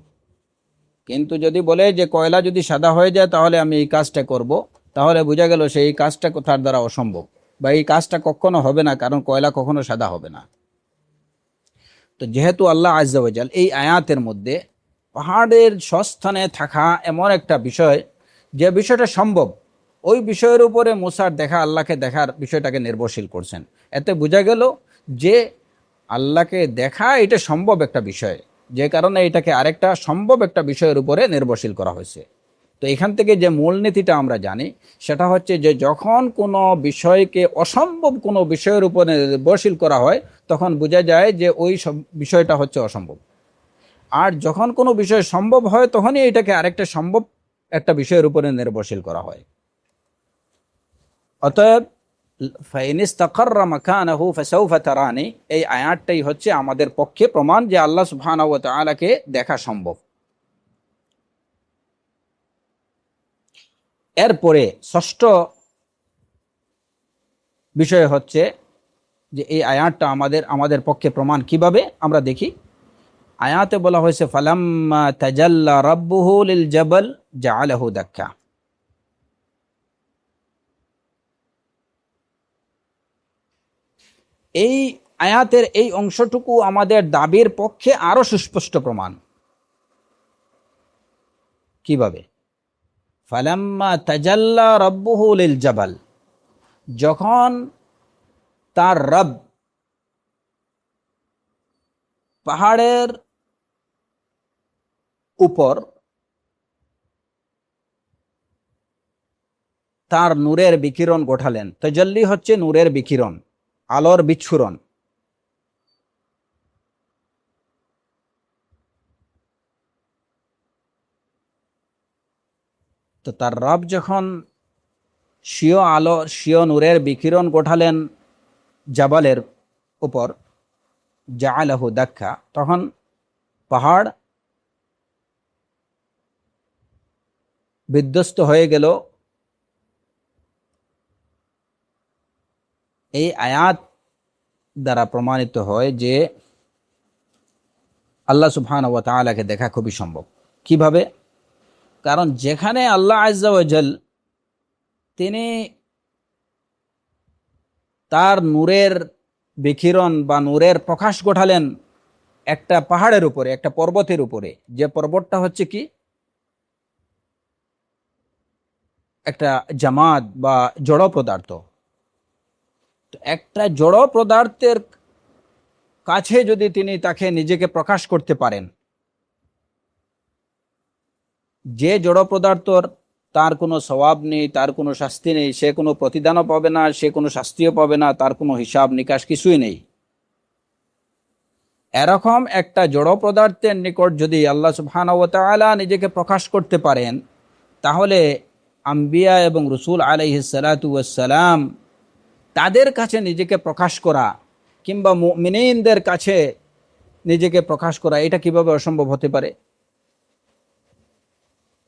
কিন্তু যদি বলে যে কয়লা যদি সাদা হয়ে যায় তাহলে আমি এই কাজটা করব, তাহলে বোঝা গেল সেই কাজটা তার দ্বারা অসম্ভব বা এই কাজটা কখনো হবে না, কারণ কয়লা কখনো সাদা হবে না। তো যেহেতু আল্লাহ আজ্জা ওয়া জাল এই আয়াতের মধ্যে পাহাড়ের সস্থানে থাকা এমন একটা বিষয় যে বিষয়টা সম্ভব, ওই বিষয়ের উপরে মুসার দেখা, আল্লাহকে দেখার বিষয়টাকে নির্ভরশীল করছেন। এতে বোঝা গেল যে আল্লাহকে দেখা এটা সম্ভব একটা বিষয়, যে কারণে এটাকে আরেকটা সম্ভব একটা বিষয়ের উপরে নির্ভরশীল করা হয়েছে। তো এখান থেকে যে মূলনীতিটা আমরা জানি সেটা হচ্ছে যে যখন কোনো বিষয়কে অসম্ভব কোনো বিষয়ের উপরে নির্ভরশীল করা হয় তখন বোঝা যায় যে ওই সব বিষয়টা হচ্ছে অসম্ভব। আর যখন কোনো বিষয় সম্ভব হয় তখনই এটাকে আরেকটা সম্ভব একটা বিষয়ের উপরে নির্ভরশীল করা হয়। অতএব ফাইন ইস্তাকাররা মাকানাহু ফাসাউফা তারানি, এই আয়াতটাই হচ্ছে আমাদের পক্ষে প্রমাণ যে আল্লাহ সুবহানাহু ওয়া তাআলাকে দেখা সম্ভব। এরপরে ষষ্ঠ বিষয় হচ্ছে যে এই আয়াতটা আমাদের পক্ষে প্রমাণ কিভাবে আমরা দেখি। আয়াতে বলা হয়েছে ফালাম্মা তাজাল্লা রাব্বুহু লিল জাবাল জাআলাহু দাক্কা। এই আয়াতের এই অংশটুকু আমাদের দাবির পক্ষে আরো সুস্পষ্ট প্রমাণ। কিভাবে? ফালাম্মা তাজাল্লা রাব্বুহু লিল জাবাল, যখন তার রব পাহাড়ের উপর তার নূরের বিকিরণ ঘটালেন। তাজাল্লি হচ্ছে নূরের বিকিরণ, আলোর বিচ্ছুরণ। তো তার রব যখন স্বীয় নূরের বিকিরণ ঘটালেন জাবালের উপর, জাআলাহু দাক্কা, তখন পাহাড় বিধ্বস্ত হয়ে গেল। এই আয়াত দ্বারা প্রমাণিত হয় যে আল্লাহ সুবহানাহু ওয়া তাআলাকে দেখা খুবই সম্ভব। কিভাবে? কারণ যেখানে আল্লাহ আজ্জা ওয়া জাল তিনি তার নূরের বিকিরণ বা নূরের প্রকাশ ঘটালেন একটা পাহাড়ের উপরে, একটা পর্বতের উপরে, যে পর্বতটা হচ্ছে কি একটা জামাদ বা জড় পদার্থ। তো একটা জড় পদার্থের কাছে যদি তিনি তাকে নিজেকে প্রকাশ করতে পারেন, যে জড় পদার্থর তার কোনো সওয়াব নেই, তার কোনো শাস্তি নেই, সে কোনো প্রতিদানও পাবে না, সে কোনো শাস্তিও পাবে না, তার কোনো হিসাব নিকাশ কিছুই নেই। এরকম একটা জড় পদার্থের নিকট যদি আল্লাহ সুবহানাহু ওয়া তাআলা নিজেকে প্রকাশ করতে পারেন, তাহলে আম্বিয়া এবং রসুল আলাইহিস সালাতু ওয়াস সালাম তাদের কাছে নিজেকে প্রকাশ করা কিংবা মুমিনদের কাছে নিজেকে প্রকাশ করা, এটা কিভাবে অসম্ভব হতে পারে?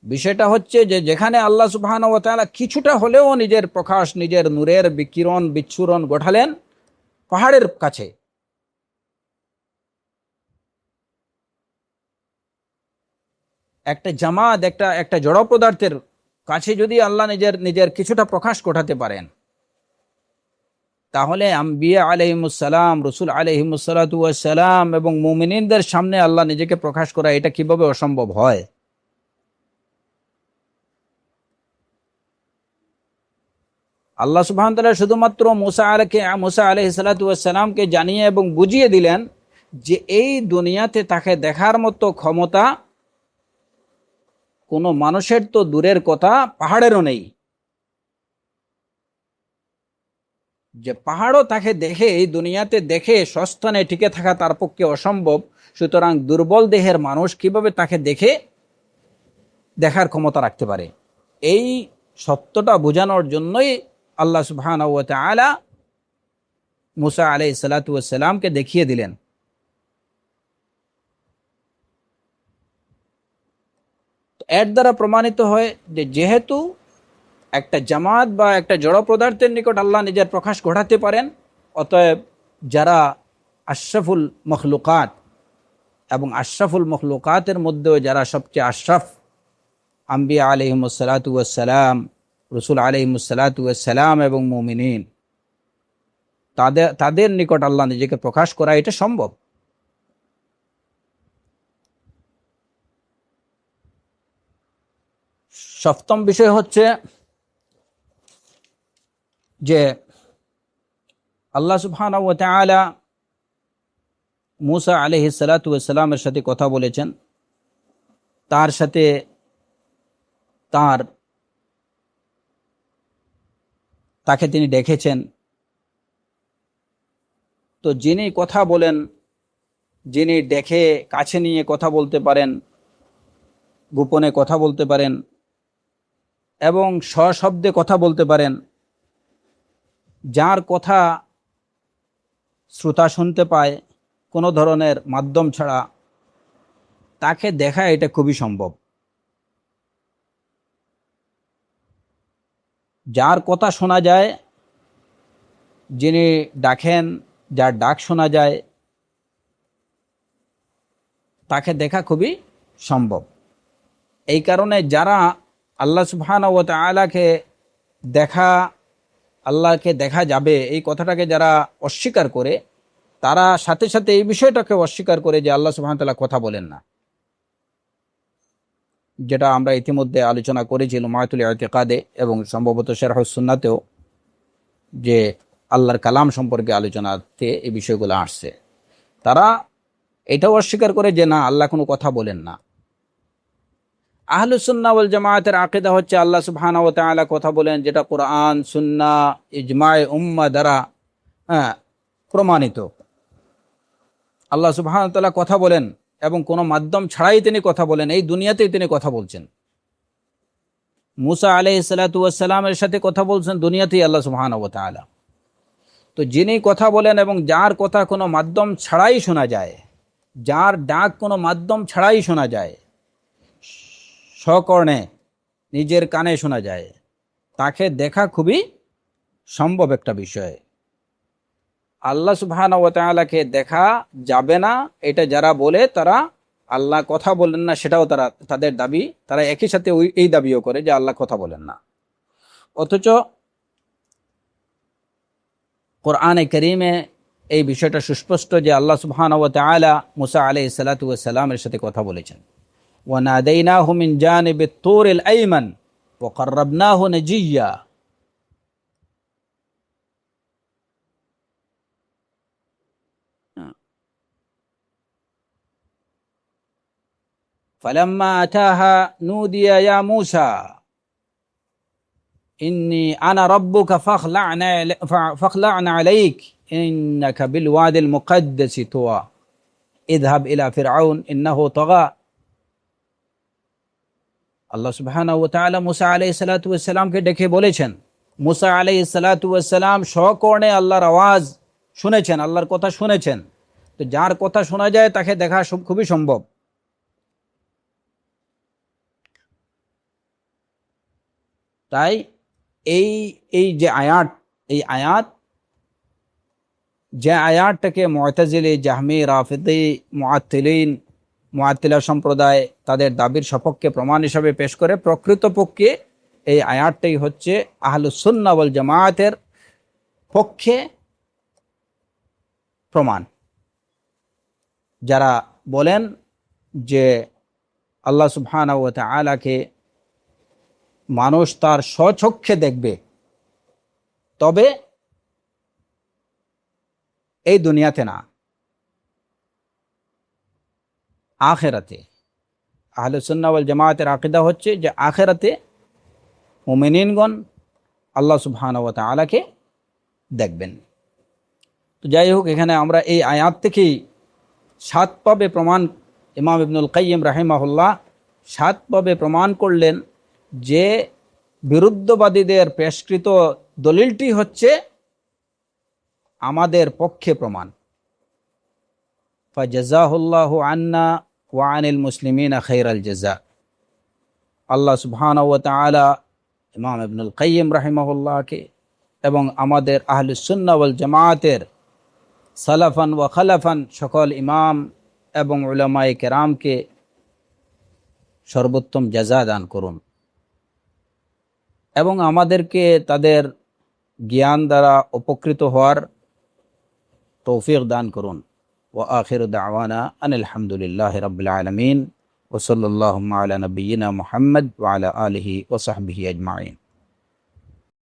বিষয়টা হচ্ছে যে যেখানে আল্লাহ সুবহানাহু ওয়া তাআলা কিছুটা হলেও নিজের প্রকাশ, নিজের নূরের বিকিরণ বিচ্ছুরণ ঘটালেন পাহাড়ের কাছে, একটা জামাত, একটা একটা জড় পদার্থের কাছে যদি আল্লাহ নিজের নিজের কিছুটা প্রকাশ ঘটাতে পারেন, তাহলে আম্বিয়া আলাইহিমুসসালাম, রসুল আলাইহিমুসসালাতু ওয়াস সালাম এবং মুমিনদের সামনে আল্লাহ নিজেকে প্রকাশ করা, এটা কিভাবে অসম্ভব হয়? আল্লাহ সুবহানাহু ওয়া তাআলা শুধুমাত্র মুসা আলাইহিস সালাতু ওয়াস সালামকে জানিয়ে এবং বুঝিয়ে দিলেন যে এই দুনিয়াতে তাকে দেখার মতো ক্ষমতা কোনো মানুষের তো দূরের কথা, পাহাড়েরও নেই। যে পাহাড়ও তাকে দেখে, এই দুনিয়াতে দেখে সস্থানে টিকে থাকা তার পক্ষে অসম্ভব, সুতরাং দুর্বল দেহের মানুষ কিভাবে তাকে দেখে দেখার ক্ষমতা রাখতে পারে? এই সত্যটা বোঝানোর জন্যই আল্লাহ সুবহানাহু ওয়া তাআলা মুসা আলাইহিস সালাতু ওয়াস সালামকে দেখিয়ে দিলেন। এর দ্বারা প্রমাণিত হয় যে যেহেতু একটা জামাত বা একটা জড় পদার্থের নিকট আল্লাহ নিজের প্রকাশ ঘটাতে পারেন, অতএব যারা আশরাফুল মখলুকাত এবং আশরাফুল মখলুকাতের মধ্যেও যারা সবচেয়ে আশরাফ, আম্বিয়া আলাইহিমুস সালাতু ওয়াস সালাম, রসুল আলাইহিমুস সালাতু ওয়াস সালাম এবং মুমিনিন, তাদের নিকট আল্লাহ নিজেকে প্রকাশ করা এটা সম্ভব। সপ্তম বিষয় হচ্ছে যে আল্লাহ সুবহানাহু ওয়া তাআলা মুসা আলাইহিস সালাতু ওয়াস সালামের সাথে কথা বলেছেন, তার সাথে তাকে তিনি দেখেছেন। তো যিনি কথা বলেন, যিনি দেখে কাছে নিয়ে কথা বলতে পারেন, গোপনে কথা বলতে পারেন এবং সশব্দে কথা বলতে পারেন, যার কথা শ্রোতা শুনতে পায় কোনো ধরনের মাধ্যম ছাড়া, তাকে দেখা এটা খুবই সম্ভব। যার কথা শোনা যায়, যিনি ডাকেন, যার ডাক শোনা যায়, তাকে দেখা খুবই সম্ভব। এই কারণে যারা আল্লাহ সুবহানাহু ওয়া তাআলাকে আল্লাহকে দেখা যাবে এই কথাটাকে যারা অস্বীকার করে, তারা সাথে সাথে এই বিষয়টাকে অস্বীকার করে যে আল্লাহ সুবহানাহু ওয়া তাআলা কথা বলেন না, যেটা আমরা ইতিমধ্যে আলোচনা করেছি লুমায়াতুল ইতিকাদে এবং সম্ভবত শারহুস সুন্নাতেও, যে আল্লাহর কালাম সম্পর্কে আলোচনাতে এই বিষয়গুলো আসছে। তারা এটাও অস্বীকার করে যে না, আল্লাহ কোনো কথা বলেন না। আহলুস সুন্নাহ ওয়াল জামায়াতের আকীদা হচ্ছে আল্লাহ সুবহানাহু ওয়া তাআলা কথা বলেন, যেটা কোরআন, সুন্নাহ, ইজমায়ে উম্মাহ দ্বারা প্রমাণিত। আল্লাহ সুবহানাহু ওয়া তাআলা কথা বলেন এবং কোনো মাধ্যম ছাড়াই তিনি কথা বলেন, এই দুনিয়াতেই তিনি কথা বলছেন। মুসা আলাইহিস সালাতু ওয়াস সালামের সাথে কথা বলছেন দুনিয়াতেই আল্লাহ সুবহানাহু ওয়া তাআলা। তো যিনি কথা বলেন এবং যার কথা কোনো মাধ্যম ছাড়াই শোনা যায়, যার ডাক কোনো মাধ্যম ছাড়াই শোনা যায়, স্বকর্ণে নিজের কানে শোনা যায়, তাকে দেখা খুবই সম্ভব একটা বিষয়। আল্লাহ সুবহানাহু ওয়া তাআলাকে দেখা যাবে না এটা যারা বলে, তারা আল্লাহ কথা বলেন না সেটাও তাদের দাবি, তারা একই সাথে এই দাবিও করে যে আল্লাহ কথা বলেন না। অথচ কোরআনে কারীমে এই বিষয়টা সুস্পষ্ট যে আল্লাহ সুবহানাহু ওয়া তাআলা মুসা আলাইহিস সালাতু ওয়াস সালামের সাথে কথা বলেছেন। ওয়া নাদাইনাহু মিন জানিবিত তুরিল আইমান ওয়া কাররাবনাহু নাজিয়্যা। ফালাম্মা আতাহা নুদিয়া ইয়া মুসা। ইন্নী আনা রাব্বুকা ফাখলা'না আলাইক ইন্নাকা বিল ওয়াদিল মুকাদ্দাসি তুওয়া ইযহাব ইলা ফিরআউন ইন্নাহু তাগা। আল্লাহ সুবহানাহু ওয়া তাআলা মুসা আলাইহিস সালাতু ওয়াস সালামকে ডেকে বলেছেন, মুসা আলাইহিস সালাতু ওয়াস সালাম স্বকর্ণে আল্লাহর আওয়াজ শুনেছেন, আল্লাহর কথা শুনেছেন। তো যার কথা শোনা যায় তাকে দেখা খুবই সম্ভব। তাই এই এই যে আয়াত, এই আয়াত যে আয়াতটাকে মুআতাজিলি, জাহমি, রাফিদি, মুআত্তিলা সম্প্রদায় তাদের দাবির সপক্ষে প্রমাণ হিসাবে পেশ করে, প্রকৃতপক্ষে এই আয়াতটাই হচ্ছে আহলুস সুন্নাহ ওয়াল জামায়াতের পক্ষে প্রমাণ। যারা বলেন যে আল্লাহ সুবহানাহু ওয়া তাআলাকে মানুষ তার স্বচক্ষে দেখবে, তবে এই দুনিয়াতে না, আখিরাতে। আহলুস সুন্নাহ ওয়াল জামায়াতের আকীদা হচ্ছে যে আখিরাতে মুমিনিনগণ আল্লাহ সুবহানাহু ওয়া তাআলাকে দেখবেন। তো যাই হোক, এখানে আমরা এই আয়াত থেকেই 7 ভাবে প্রমাণ, ইমাম ইবনুল কাইয়্যিম রাহিমাহুল্লাহ 7 ভাবে প্রমাণ করলেন যে বিরুদ্ধবাদীদের পেশকৃত দলিলটি হচ্ছে আমাদের পক্ষে প্রমাণ। ফাজাযাহুল্লাহু আন্না ওয়া আনিল মুসলিমিনা খাইরাল জাযা। আল্লাহ সুবহানাহু ওয়া তাআলা ইমাম ইবনুল কাইয়্যিম রাহিমাহুল্লাহকে এবং আমাদের আহলুস সুন্নাহ ওয়াল জামায়াতের সালাফান ওয়া খালাফান সকল ইমাম এবং উলামায়ে কেরামকে সর্বোত্তম জাযা দান করুন এবং আমাদেরকে তাদের জ্ঞান দ্বারা উপকৃত হওয়ার তৌফিক দান করুন। ওয়া আখিরু দাওয়ানা আনিল হামদুলিল্লাহি রাব্বিল আলামিন ওয়া সাল্লাল্লাহু আলা নাবিয়িনা মুহাম্মদ ওয়া আলা আলিহি ওয়া সাহবিহি আজমাইন।